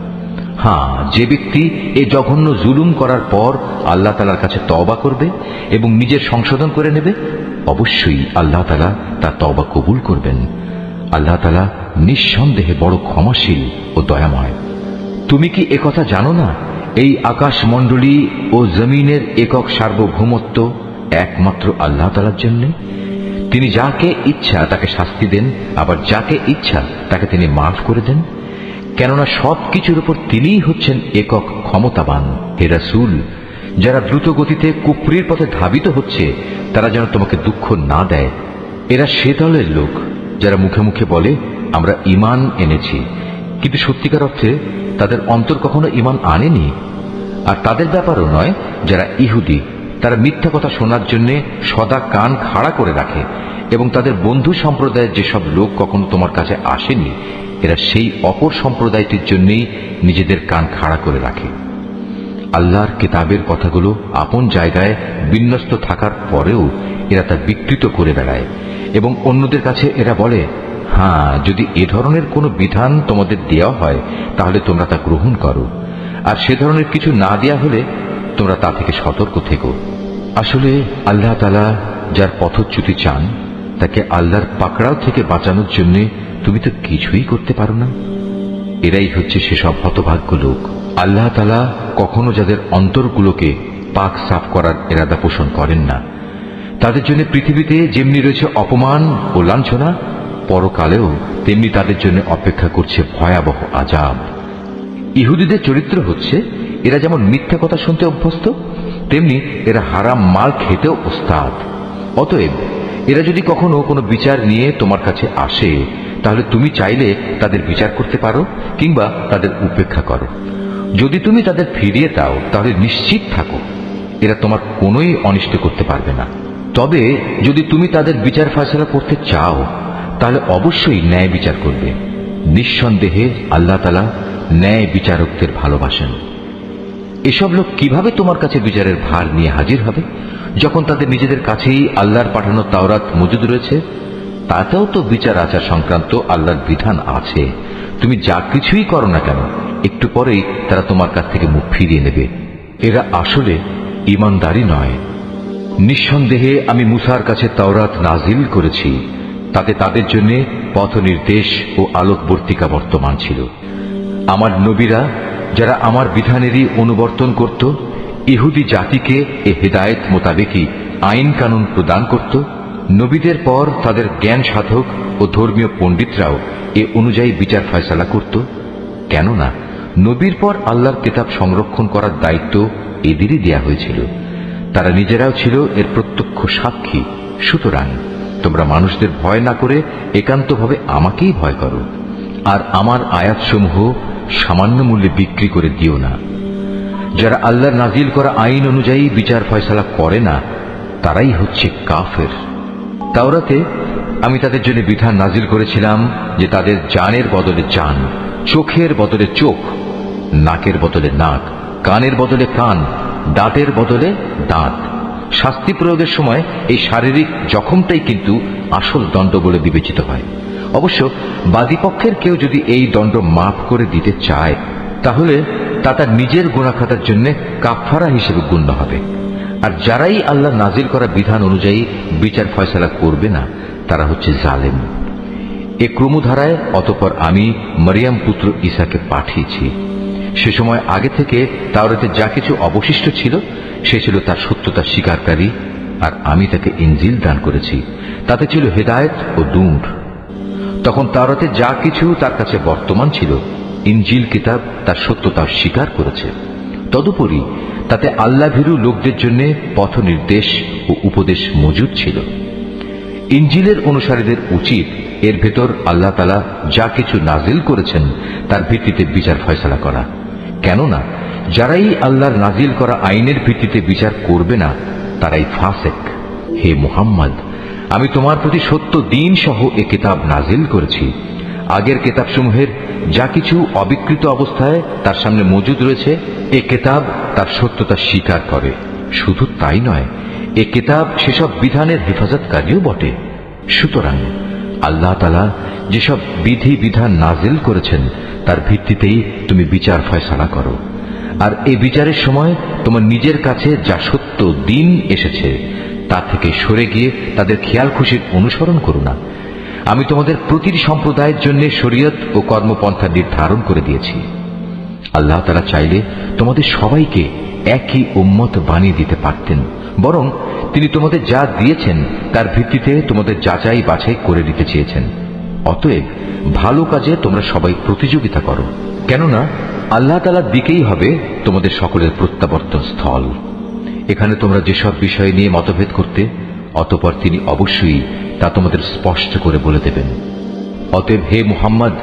হ্যাঁ, যে ব্যক্তি এই জঘন্য জুলুম করার পর আল্লাহ তাআলার কাছে তওবা করবে এবং নিজের সংশোধন করে নেবে, অবশ্যই আল্লাহ তাআলা তার তওবা কবুল করবেন। আল্লাহ তাআলা নিঃসন্দেহে বড় ক্ষমাশীল ও দয়াময়। তুমি কি একথা জানো না, এই আকাশমণ্ডলী ও জমিনের একক সার্বভৌমত্ব একমাত্র আল্লাহ তাআলার জন্য? তিনি যাকে ইচ্ছা তাকে শাস্তি দেন, আবার যাকে ইচ্ছা তাকে তিনি মাফ করে দেন। কেননা সব কিছুর উপর তিনিই হচ্ছেন একক ক্ষমতাবান। হে রাসূল, যারা দ্রুত গতিতে কুফরির পথে ধাবিত হচ্ছে, তারা যেন তোমাকে দুঃখ না দেয়। এরা সে দলের লোক যারা মুখে মুখে বলে আমরা ঈমান এনেছি, কিন্তু সত্যিকার অর্থে তাদের অন্তর কখনো ঈমান আনেনি। আর তাদের ব্যাপারও নয় যারা ইহুদি, তারা মিথ্যা কথা শোনার জন্য সদা কান খাড়া করে রাখে এবং তাদের বন্ধু সম্প্রদায়ের যেসব লোক কখনো তোমার কাছে আসেনি, এরা সেই অপর সম্প্রদায়টির জন্যই নিজেদের কান খাড়া করে রাখে। আল্লাহর কিতাবের কথাগুলো আপন জায়গায় বিন্যস্ত থাকার পরেও এরা তা বিকৃত করে বেড়ায় এবং অন্যদের কাছে এরা বলে, হ্যাঁ, যদি এ ধরনের কোনো বিধান তোমাদের দেওয়া হয় তাহলে তোমরা তা গ্রহণ করো, আর সে ধরনের কিছু না দেয়া হলে তোমরা তা থেকে সতর্ক থেকো। আসলে আল্লাহ তাআলা যার পথচ্যুতি চান, তাকে আল্লাহর পাকড়াও থেকে বাঁচানোর জন্য তুমি তো কিছুই করতে পারো না। এরাই হচ্ছে সেসব হতভাগ্য লোক। আল্লাহ তাআলা কখনো যাদের অন্তরগুলোকে পাক সাফ করার ইরাদা পোষণ করেন না, তাদের জন্য পৃথিবীতে যেমনি রয়েছে অপমান ও লাঞ্ছনা, পরকালেও তেমনি তাদের জন্য অপেক্ষা করছে ভয়াবহ আযাব। ইহুদিদের চরিত্র হচ্ছে, এরা যেমন মিথ্যা কথা শুনতে অভ্যস্ত, তেমনি এরা হারাম মাল খেতেও ওস্তাদ। অতএব এরা যদি কখনো কোনো বিচার নিয়ে তোমার কাছে আসে, তাহলে তুমি চাইলে তাদের বিচার করতে পারো কিংবা তাদের উপেক্ষা করো। যদি তুমি তাদের ফিরিয়ে দাও, তাহলে নিশ্চিত থাকো এরা তোমার কোনোই অনিষ্ট করতে পারবে না। তবে যদি তুমি তাদের বিচার ফয়সালা করতে চাও, তাহলে অবশ্যই ন্যায় বিচার করবে। নিঃসন্দেহে আল্লাহ তাআলা ন্যায় বিচারকদের ভালোবাসেন। এসব লোক কিভাবে তোমার কাছে বিচারের ভার নিয়ে হাজির হবে যখন তাদের নিজেদের কাছেই আল্লাহর পাঠানো তাওরাত মজুদ রয়েছে? তাতেও তো বিচার আচার সংক্রান্ত আল্লাহর বিধান আছে। তুমি যা কিছুই করো না কেন, একটু পরেই তারা তোমার কাছ থেকে মুখ ফিরিয়ে নেবে। এরা আসলে ঈমানদারই নয়। নিঃসন্দেহে আমি মুসার কাছে তাওরাত নাজিল করেছি, তাতে তাদের জন্য পথ নির্দেশ ও আলোকবর্তিকা বর্তমান ছিল। আমার নবীরা যারা আমার বিধানেরই অনুবর্তন করত, ইহুদি জাতিকে এ হেদায়েত মোতাবেকই আইন কানুন প্রদান করত। নবীদের পর তাদের জ্ঞান সাধক ও ধর্মীয় পণ্ডিতরাও এ অনুযায়ী বিচার ফয়সালা করত। কেননা নবীর পর আল্লাহর কিতাব সংরক্ষণ করার দায়িত্ব এদেরই দেয়া হয়েছিল। তারা নিজেরাও ছিল এর প্রত্যক্ষ সাক্ষী। সুতরাং তোমরা মানুষদের ভয় না করে একান্তভাবে আমাকেই ভয় করো, আর আমার আয়াতসমূহ সামান্য মূল্যে বিক্রি করে দিও না। যারা আল্লাহর নাজিল করা আইন অনুযায়ী বিচার ফয়সালা করে না, তারাই হচ্ছে কাফের। তাওরাতে আমি তাদের জন্য বিধান নাজিল করেছিলাম যে তাদের জানের বদলে জান, চোখের বদলে চোখ, নাকের বদলে নাক, কানের বদলে কান, দাঁতের বদলে দাঁত। শাস্তি প্রয়োগের সময় এই শারীরিক জখমটাই কিন্তু আসল দণ্ড বলে বিবেচিত হয়। অবশ্য বাদীপক্ষের কেউ যদি এই দণ্ড মাফ করে দিতে চায়, তাহলে তা তার নিজের গুনাহখাতার জন্য কাফারা হিসেবে গণ্য হবে। আর যারাই আল্লাহ নাজিল করা বিধান অনুযায়ী বিচার ফয়সালা করবে না, তারা হচ্ছে জালেম। এ ক্রমধারায় অতঃপর আমি মরিয়ম পুত্র ঈসাকে পাঠিয়েছি। সে সময় আগে থেকে তাওরাতে যা কিছু অবশিষ্ট ছিল সে ছিল তার সত্যতা স্বীকারকারী, আর আমি তাকে ইনজিল দান করেছি, তাতে ছিল হেদায়েত ও নূর। তখন তাওরাতে যা কিছু তার কাছে বর্তমান ছিল, ইনজিল কিতাব তার সত্যতা স্বীকার করেছে। তদুপরি তাতে আল্লাহ ভীরু লোকদের জন্য পথ নির্দেশ ও উপদেশ মজুদ ছিল। ইনজিলের অনুসারীদের উচিত এর ভেতর আল্লাহ তাআলা যা কিছু নাজিল করেছেন তার ভিত্তিতে বিচার ফয়সালা করা। কেননা যারাই আল্লাহর নাজিল করা আইনের ভিত্তিতে বিচার করবে না, তারাই ফাসেক। হে মুহাম্মদ, আমি তোমার প্রতি সত্য দিন সহ এ কিতাব নাজিল করেছি। আগের কিতাবসমূহের যা কিছু অবিকৃত অবস্থায় তার সামনে মজুদ রয়েছে, এ কিতাব তার সত্যতা স্বীকার করে। শুধু তাই নয়, এ কিতাব সেসব বিধানের হেফাজতকারীও বটে। সুতরাং আল্লাহ তাআলা যেসব বিধি বিধান নাজিল করেছেন তার ভিত্তিতেই তুমি বিচার ফয়সালা করো। আর এই বিচারের সময় তোমার নিজের কাছে যা সত্য দিন এসেছে তা থেকে সরে গিয়ে তাদের খেয়াল খুশির অনুসরণ করো না। আমি তোমাদের প্রতিটি সম্প্রদায়ের জন্য শরীয়ত ও কর্মপন্থা নির্ধারণ করে দিয়েছি। আল্লাহ তাআলা চাইলে তোমাদের সবাইকে একই উম্মত বানিয়ে দিতে পারতেন, বরং তিনি তোমাদের যা দিয়েছেন তার ভিত্তিতে তোমাদের যাচাই বাছাই করে দিতে চেয়েছেন। অতএব ভালো কাজে তোমরা সবাই প্রতিযোগিতা করো, কেননা আল্লাহ তাআলার দিকেই হবে তোমাদের সকলের প্রত্যাবর্তন স্থল। এখানে তোমরা যেসব বিষয় নিয়ে মতভেদ করতে, অতঃপর তিনি অবশ্যই তা তোমাদের স্পষ্ট করে বলে দেবেন। অতএব হে মুহাম্মদ,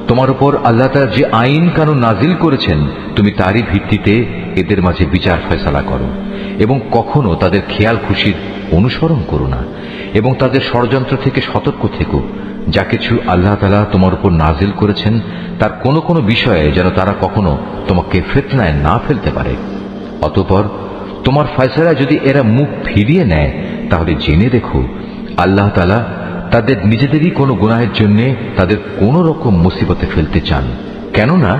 তোমার উপর আল্লাহ তাআলা যে আইন কানুন নাজিল করেছেন তুমি তারই ভিত্তিতে এদের মাঝে বিচার ফয়সালা করো, এবং কখনো তাদের খেয়াল খুশির অনুসরণ করো না, এবং তাদের ষড়যন্ত্র থেকে সতর্ক থেকো। যা কিছু আল্লাহ তাআলা তোমার উপর নাজিল করেছেন তার কোনো কোনো বিষয়ে যেন তারা কখনো তোমাকে ফিতনায় না ফেলতে পারে। অতঃপর তোমার ফয়সালায় যদি এরা মুখ ফিরিয়ে নেয়, তাহলে জেনে রেখো আল্লাহ তাআলা তাদের নিজেদেরই কোনো গুনাহের জন্য তাদের কোন রকম মুসিবতে ফেলতে চান। কেননা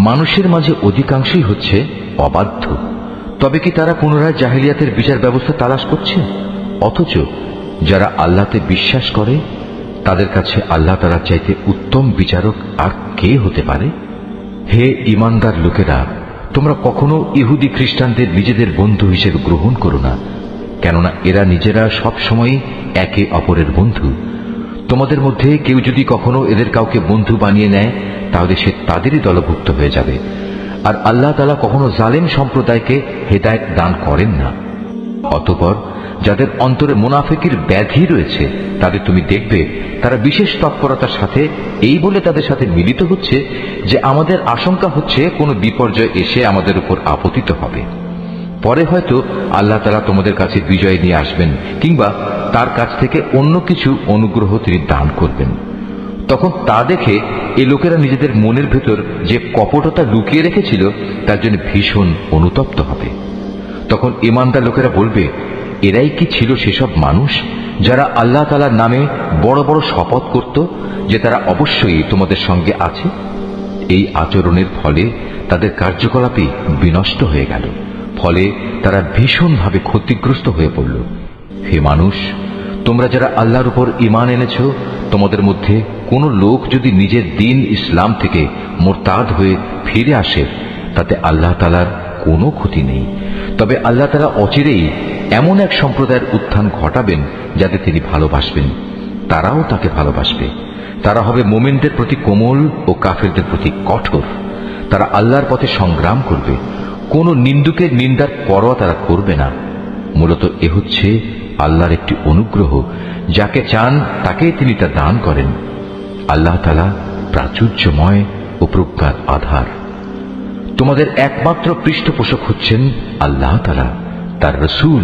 মানুষের মাঝে অধিকাংশই হচ্ছে অবাধ্য। তবে কি তারা পুনরায় জাহেলিয়াতের বিচার ব্যবস্থা তালাশ করছে? অথচ যারা আল্লাহতে বিশ্বাস করে তাদের কাছে আল্লাহ তাআলার চাইতে উত্তম বিচারক আর কে হতে পারে? হে ঈমানদার লোকেরা, তোমরা কখনো ইহুদি খ্রিস্টানদের নিজেদের বন্ধু হিসেবে গ্রহণ করো না, কেননা এরা নিজেরা সব সময় একে অপরের বন্ধু। তোমাদের মধ্যে কেউ যদি কখনো এদের কাউকে বন্ধু বানিয়ে নেয়, তাহলে সে তাদেরই দলভুক্ত হয়ে যাবে। আর আল্লাহ তাআলা কখনো জালেম সম্প্রদায়কে হেদায়েত দান করেন না। অতঃপর যাদের অন্তরে মুনাফিকের ব্যাধি রয়েছে তাদের তুমি দেখবে তারা বিশেষ তৎপরতার সাথে এই বলে তাদের সাথে মিলিত হচ্ছে যে আমাদের আশঙ্কা হচ্ছে কোনো বিপর্যয় এসে আমাদের উপর আপতিত হবে। পরে হয়তো আল্লাহ তাআলা তোমাদের কাছে বিজয় নিয়ে আসবেন, কিংবা তার কাছ থেকে অন্য কিছু অনুগ্রহ তিনি দান করবেন। তখন তা দেখে এই লোকেরা নিজেদের মনের ভেতর যে কপটতা লুকিয়ে রেখেছিল তার জন্য ভীষণ অনুতপ্ত হবে। তখন ঈমানদার লোকেরা বলবে, এরাই কি ছিল সেসব মানুষ যারা আল্লাহ তাআলার নামে বড় বড় শপথ করত যে তারা অবশ্যই তোমাদের সঙ্গে আছে? এই আচরণের ফলে তাদের কার্যকলাপই বিনষ্ট হয়ে গেল, ফলে তারা ভীষণভাবে ক্ষতিগ্রস্ত হয়ে পড়ল। হে মানুষ, তোমরা যারা আল্লাহর উপর ঈমান এনেছ, তোমাদের মধ্যে কোন লোক যদি নিজের দ্বীন ইসলাম থেকে মুরতাদ হয়ে ফিরে আসে, তাতে আল্লাহ তাআলার কোনো ক্ষতি নেই। তবে আল্লাহ তাআলা অচিরেই এমন এক সম্প্রদায়ের উত্থান ঘটাবেন যাদের তিনি ভালোবাসবেন, তারাও তাকে ভালোবাসবে। তারা হবে মুমিনদের প্রতি কোমল ও কাফেরদের প্রতি কঠোর। তারা আল্লাহর পথে সংগ্রাম করবে, কোন নিন্দুকের নিন্দার পরোয়া তারা করবে না। মূলত এ হচ্ছে আল্লাহর একটি অনুগ্রহ, যাকে চান তাকেই তিনি তা দান করেন। আল্লাহ তাআলা প্রাচুর্যময় ও প্রজ্ঞার আধার। তোমাদের একমাত্র পৃষ্ঠপোষক হচ্ছেন আল্লাহ তাআলা, তার রাসূল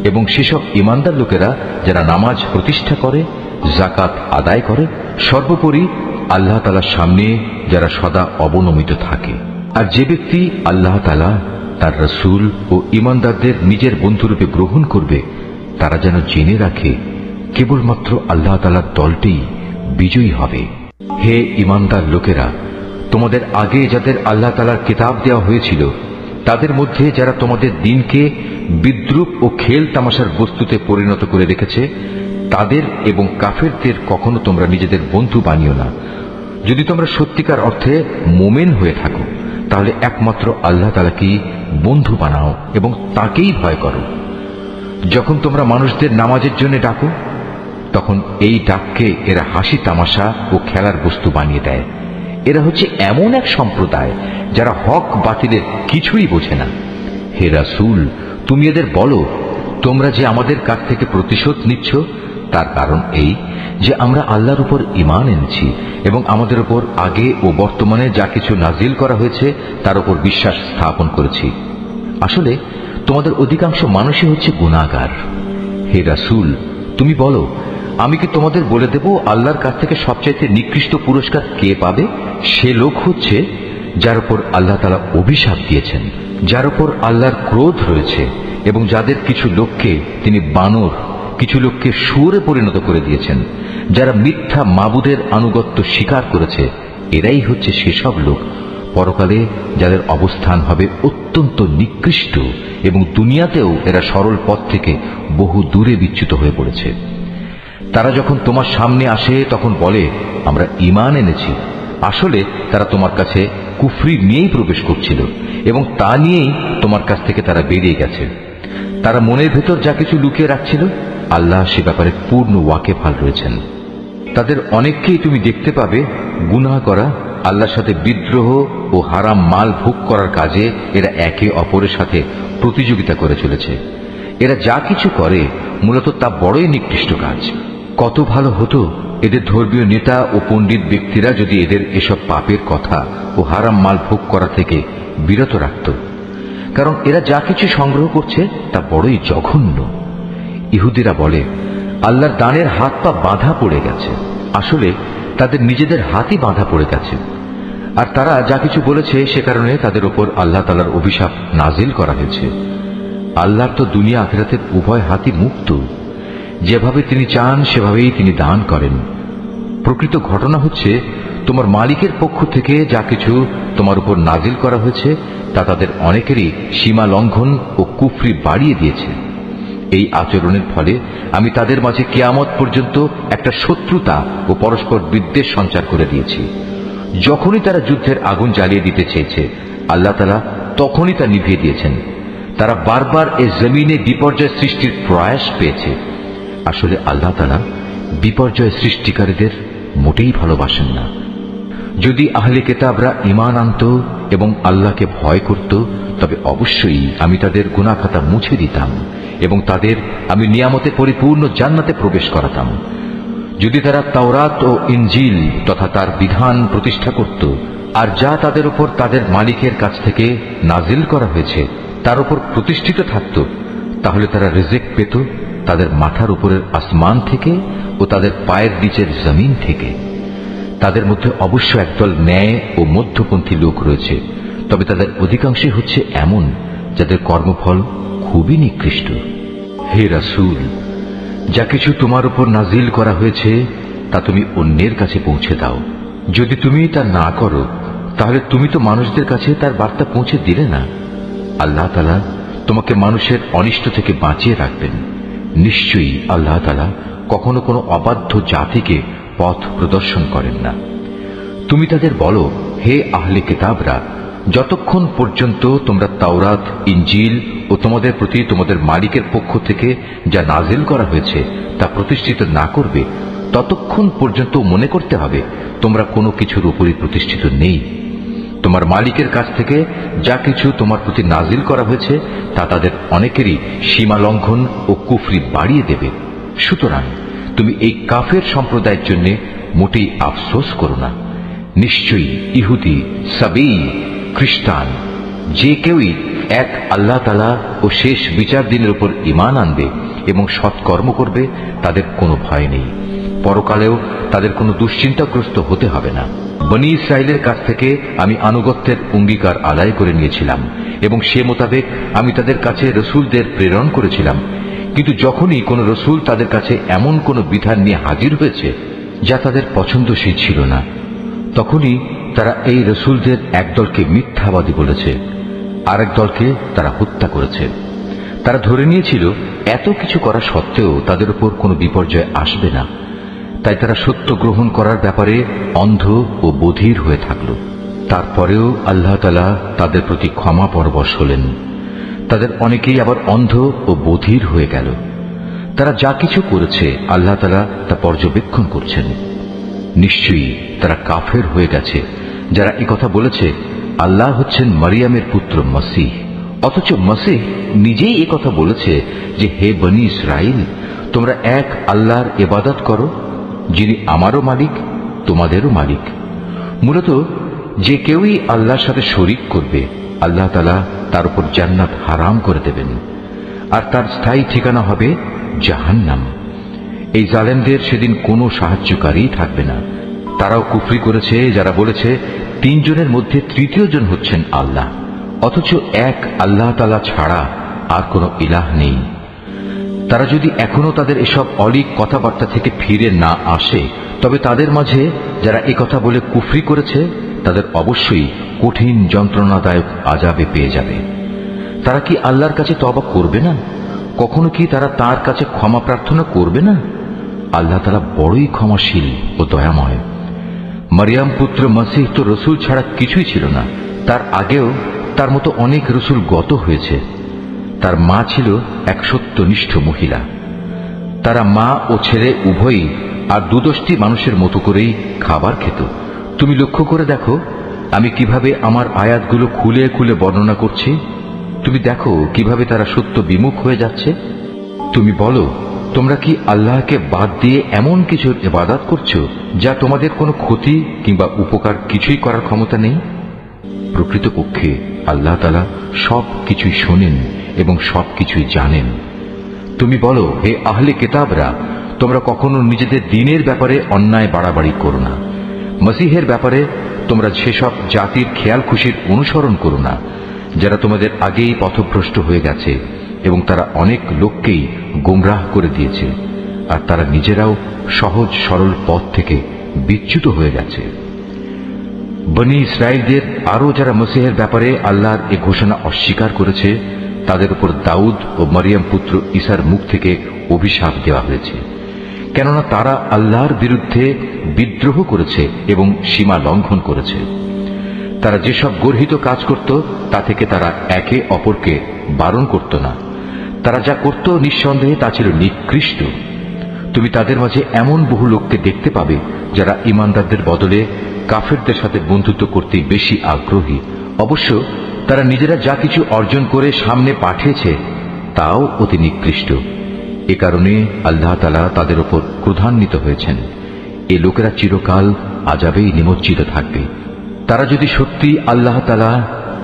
এবং সেসব ঈমানদার লোকেরা যারা নামাজ প্রতিষ্ঠা করে, যাকাত আদায় করে, সর্বোপরি আল্লাহ তাআলার সামনে যারা সদা অবনমিত থাকে। আর যে ব্যক্তি আল্লাহ তাআলা, তার রাসূল ও ঈমানদারদের নিজের বন্ধুরূপে গ্রহণ করবে, তারা যেন জেনে রাখে কেবলমাত্র আল্লাহ তাআলার দলটি বিজয়ী হবে। হে ঈমানদার লোকেরা, তোমাদের আগে যাদের আল্লাহ তাআলার কিতাব দেওয়া হয়েছিল, তাদের মধ্যে যারা তোমাদের দিনকে বিদ্রূপ ও খেল তামাশার বস্তুতে পরিণত করে রেখেছে, তাদের এবং কাফেরদের কখনো তোমরা নিজেদের বন্ধু বানিও না। যদি তোমরা সত্যিকার অর্থে মোমেন হয়ে থাকো, তাহলে একমাত্র আল্লাহ তাআলাকেই বন্ধু বানাও এবং তাকেই ভয় করো। যখন তোমরা মানুষদের নামাজের জন্য ডাকো, তখন এই ডাককে এরা হাসি তামাশা ও খেলার বস্তু বানিয়ে দেয়। এরা হচ্ছে এমন এক সম্প্রদায় যারা হক বাতিলের কিছুই বোঝে না। হে রাসূল, তুমি এদের বলো, তোমরা যে আমাদের কাছ থেকে প্রতিশোধ নিচ্ছ, তার কারণ এই যে আমরা আল্লাহর উপর ঈমান এনেছি এবং আমাদের উপর আগে ও বর্তমানে যা কিছু নাজিল করা হয়েছে তার উপর বিশ্বাস স্থাপন করেছি। আসলে তোমাদের অধিকাংশ মানুষই হচ্ছে গুনাহগার। হে রাসূল, তুমি বলো, আমি কি তোমাদের বলে দেব আল্লাহর কাছ থেকে সবচাইতে নিকৃষ্ট পুরস্কার কে পাবে? সে লোক হচ্ছে যার উপর আল্লাহ তাআলা অভিশাপ দিয়েছেন, যার উপর আল্লাহর ক্রোধ রয়েছে এবং যাদের কিছু লোককে তিনি বানর, কিছু লোককে শুয়োরে পরিণত করে দিয়েছেন, যারা মিথ্যা মাবুদের আনুগত্য স্বীকার করেছে। এরাই হচ্ছে সেসব লোক পরকালে যাদের অবস্থান হবে অত্যন্ত নিকৃষ্ট এবং দুনিয়াতেও এরা সরল পথ থেকে বহু দূরে বিচ্যুত হয়ে পড়েছে। তারা যখন তোমার সামনে আসে তখন বলে, আমরা ঈমান এনেছি। আসলে তারা তোমার কাছে কুফরি নিয়েই প্রবেশ করছিল এবং তা নিয়েই তোমার কাছ থেকে তারা বেরিয়ে গেছে। তারা মনের ভেতর যা কিছু লুকিয়ে রাখছিল, আল্লাহ সে ব্যাপারে পূর্ণ ওয়াকিফাল রয়েছেন। তাদের অনেককেই তুমি দেখতে পাবে গুনাহ করা, আল্লাহর সাথে বিদ্রোহ ও হারাম মাল ভোগ করার কাজে এরা একে অপরের সাথে প্রতিযোগিতা করে চলেছে। এরা যা কিছু করে মূলত তা বড়ই নিকৃষ্ট কাজ। কত ভালো হতো এদের ধর্মীয় নেতা ও পণ্ডিত ব্যক্তিরা যদি এদের এসব পাপের কথা ও হারাম মাল ভোগ করা থেকে বিরত রাখত, কারণ এরা যা কিছু সংগ্রহ করছে তা বড়ই জঘন্য। ইহুদিরা বলে, আল্লাহর দানের হাত পা বাঁধা পড়ে গেছে। আসলে তাদের নিজেদের হাতই বাঁধা পড়ে গেছে। আর তারা যা কিছু বলেছে সে কারণে তাদের উপর আল্লাহ তাআলার অভিশাপ নাজিল করা হয়েছে। আল্লাহর তো দুনিয়া আখিরাতের উভয় হাতই মুক্ত। যেভাবে তিনি চান সেভাবেই তিনি দান করেন। প্রকৃত ঘটনা হচ্ছে, তোমার মালিকের পক্ষ থেকে যা কিছু তোমার উপর নাজিল করা হয়েছে তা তাদের অনেকেরই সীমা লঙ্ঘন ও কুফরি বাড়িয়ে দিয়েছে। এই আচরণের ফলে আমি তাদের মাঝে কিয়ামত পর্যন্ত একটা শত্রুতা ও পরস্পর বিদ্বেষ সঞ্চার করে দিয়েছি। যখনই তারা যুদ্ধের আগুন জ্বালিয়ে দিতে চেয়েছে, আল্লাহ তাআলা তখনই তা নিভিয়ে দিয়েছেন। তারা বারবার এই জমিনে বিপর্যয় সৃষ্টির প্রয়াস পেয়েছে। আসলে আল্লাহ তাআলা বিপর্যয় সৃষ্টিকারীদের মোটেই ভালোবাসেন না। যদি আহলে কিতাবরা ঈমান আনত এবং আল্লাহকে ভয় করত, তবে অবশ্যই আমি তাদের গুনাহ খাতা মুছে দিতাম এবং তাদের আমি নিয়ামতে পরিপূর্ণ জান্নাতে প্রবেশ করাতাম। যদি তারা তাওরাত ও ইনজিল তথা তার বিধান প্রতিষ্ঠা করত, আর যা তাদের উপর তাদের মালিকের কাছ থেকে নাজিল করা হয়েছে তার উপর প্রতিষ্ঠিত থাকত, তাহলে তারা রিজিক পেত তাদের মাথার উপরের আসমান থেকে ও তাদের পায়ের নিচের জমিন থেকে। তাদের মধ্যে অবশ্য একদল ন্যায় ও মধ্যপন্থী লোক রয়েছে, তবে তাদের অধিকাংশই হচ্ছে এমন যাদের কর্মফল খুবই নিকৃষ্ট। হে রাসূল, যা কিছু তোমার উপর নাজিল করা হয়েছে তা তুমি অন্যের কাছে পৌঁছে দাও। যদি তুমি তা না করো তাহলে তুমি তো মানুষদের কাছে তার বার্তা পৌঁছে দিলে না। আল্লাহ তাআলা তোমাকে মানুষের অনিষ্ট থেকে বাঁচিয়ে রাখবেন। নিশ্চয়ই আল্লাহ তাআলা কখনো কোনো অবাধ্য জাতিকে পথ প্রদর্শন করেন না। তুমি তাদের বলো, হে আহলে কিতাবরা, যতক্ষণ পর্যন্ত তোমরা তাওরাত, ইনজিল ও তোমাদের প্রতি তোমাদের মালিকের পক্ষ থেকে যা নাজিল করা হয়েছে তা প্রতিষ্ঠিত না করবে, ততক্ষণ পর্যন্ত মনে করতে হবে তোমরা কোনো কিছুর উপরই প্রতিষ্ঠিত নেই। তোমার মালিকের কাছ থেকে যা কিছু তোমার প্রতি নাজিল করা হয়েছে তা তাদের অনেকেরই সীমা লঙ্ঘন ও কুফরি বাড়িয়ে দেবে। সুতরাং তুমি এই কাফের সম্প্রদায়ের জন্য মোটেই আফসোস করো না। নিশ্চয়ই ইহুদি, সাবী, খ্রিস্টান যে কেউই এক আল্লাহ তাআলা ও শেষ বিচার দিনের উপর ঈমান আনবে এবং সৎকর্ম করবে তাদের কোনো ভয় নেই, পরকালেও তাদের কোনো দুশ্চিন্তাগ্রস্ত হতে হবে না। বনী ইসরাইলের কাছ থেকে আমি আনুগত্যের অঙ্গীকার আদায় করে নিয়েছিলাম এবং সে মোতাবেক আমি তাদের কাছে রসুলদের প্রেরণ করেছিলাম। কিন্তু যখনই কোন রসুল তাদের কাছে এমন কোন বিধান নিয়ে হাজির হয়েছে যা তাদের পছন্দসই ছিল না, তখনই তারা এই রসুলদের একদলকে মিথ্যাবাদী বলেছে, আরেক দলকে তারা হত্যা করেছে। তারা ধরে নিয়েছিল এত কিছু করা সত্ত্বেও তাদের উপর কোনো বিপর্যয় আসবে না, তাই তারা সত্য গ্রহণ করার ব্যাপারে অন্ধ ও বধির হয়ে থাকল। তারপরেও আল্লাহ তাআলা তাদের প্রতি ক্ষমা পরবশ হলেন। তাদের অনেকেই আবার অন্ধ ও বধির হয়ে গেল। তারা যা কিছু করেছে আল্লাহ তাআলা তা পর্যবেক্ষণ করছেন। নিশ্চয়ই তারা কাফের হয়ে গেছে যারা একথা বলেছে আল্লাহ হচ্ছেন মারিয়ামের পুত্র মসীহ, অথচ মসীহ নিজেই একথা বলেছে যে, হে বনী ইসরাইল, তোমরা এক আল্লাহর ইবাদত করো, যিনি আমারও মালিক তোমাদেরও মালিক। মূলত যে কেউই আল্লাহর সাথে শরীক করবে আল্লাহ তাআলা তার উপর জান্নাত হারাম করে দেবেন, আর তার স্থায়ী ঠিকানা হবে জাহান্নাম। এই জালেমদের সেদিন কোনো সাহায্যকারী থাকবে না। তারাও কুফরি করেছে যারা বলেছে তিনজনের মধ্যে তৃতীয় জন হচ্ছেন আল্লাহ, অথচ এক আল্লাহ তাআলা ছাড়া আর কোনো ইলাহ নেই। তারা যদি এখনো তাদের এসব অলীক কথাবার্তা থেকে ফিরে না আসে, তবে তাদের মাঝে যারা একথা বলে কুফরি করেছে তাদের অবশ্যই কঠিন যন্ত্রণাদায়ক আযাবে পেয়ে যাবে। তারা কি আল্লাহর কাছে তওবা করবে না? কখনো কি তারা তার কাছে ক্ষমা প্রার্থনা করবে না? আল্লাহ তাআলা বড়ই ক্ষমাশীল ও দয়াময়। মারিয়াম পুত্র মসীহ তো রসুল ছাড়া কিছুই ছিল না। তার আগেও তার মতো অনেক রসুল গত হয়েছে। তার মা ছিল এক সত্যনিষ্ঠ মহিলা। তারা মা ও ছেলে উভয়ই আর দুদষ্টি মানুষের মতো করেই খাবার খেত। তুমি লক্ষ্য করে দেখো আমি কিভাবে আমার আয়াতগুলো খুলে খুলে বর্ণনা করছি। তুমি দেখো কিভাবে তারা সত্য বিমুখ হয়ে যাচ্ছে। তুমি বলো, তোমরা কি আল্লাহকে বাদ দিয়ে এমন কিছুর ইবাদত করছো যা তোমাদের কোনো ক্ষতি কিংবা উপকার কিছুই করার ক্ষমতা নেই? প্রকৃতপক্ষে আল্লাহ তাআলা সব কিছুই শোনেন এবং সব কিছুই জানেন। তুমি বলো, হে আহলে কিতাবরা, তোমরা কখনো নিজেদের দ্বীনের ব্যাপারে অন্যায় বাড়াবাড়ি করো না। মসীহের ব্যাপারে তোমরা সেসব জাতির খেয়াল খুশির অনুসরণ করো না যারা তোমাদের আগেই পথভ্রষ্ট হয়ে গেছে এবং তারা অনেক লোককেই গোমরাহ করে দিয়েছে, আর তারা নিজেরাও সহজ সরল পথ থেকে বিচ্যুত হয়ে গেছে। বনী ইসরাইলদের আরো যারা মসীহের ব্যাপারে আল্লাহর এই ঘোষণা অস্বীকার করেছে তাদের উপর দাউদ ও মারিয়াম পুত্র ঈসার মুখ থেকে অভিশাপ দেওয়া হয়েছে, কেননা তারা আল্লাহর বিরুদ্ধে বিদ্রোহ করেছে এবং সীমা লঙ্ঘন করেছে। তারা যেসব গর্হিত কাজ করত তা থেকে তারা একে অপরকে বারণ করত না। তারা যা করত নিঃসন্দেহে তা ছিল নিকৃষ্ট। তুমি তাদের মাঝে এমন বহু লোককে দেখতে পাবে যারা ঈমানদারদের বদলে কাফেরদের সাথে বন্ধুত্ব করতে বেশি আগ্রহী। অবশ্য তারা নিজেরা যা কিছু অর্জন করে সামনে পাঠিয়েছে তাও অতি নিকৃষ্ট। এ কারণে আল্লাহ তাআলা তাদের উপর ক্রোধান্বিত হয়েছেন। এ লোকেরা চিরকাল আযাবেই নিমজ্জিত থাকবে। তারা যদি সত্যি আল্লাহ তাআলা,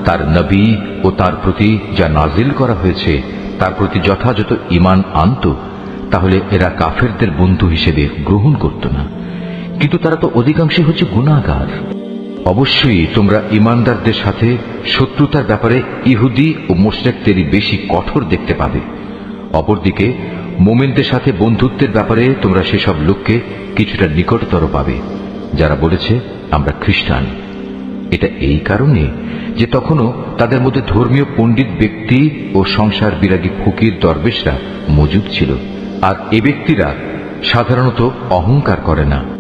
তার নবী ও তার প্রতি যা নাজিল করা হয়েছে তার প্রতি যথাযথ ঈমান আনত, তাহলে এরা কাফেরদের বন্ধু হিসেবে গ্রহণ করত না। কিন্তু তারা তো অধিকাংশই হচ্ছে গুনাহগার। অবশ্যই তোমরা ইমানদারদের সাথে শত্রুতার ব্যাপারে ইহুদি ও মুশরিকদেরই বেশি কঠোর দেখতে পাবে। অপরদিকে মুমিনদের সাথে বন্ধুত্বের ব্যাপারে তোমরা সেসব লোককে কিছুটা নিকটতর পাবে যারা বলেছে আমরা খ্রিস্টান। এটা এই কারণে যে তখনও তাদের মধ্যে ধর্মীয় পণ্ডিত ব্যক্তি ও সংসার বিরাগী ফকির দরবেশরা মজুদ ছিল, আর এ ব্যক্তিরা সাধারণত অহংকার করে না।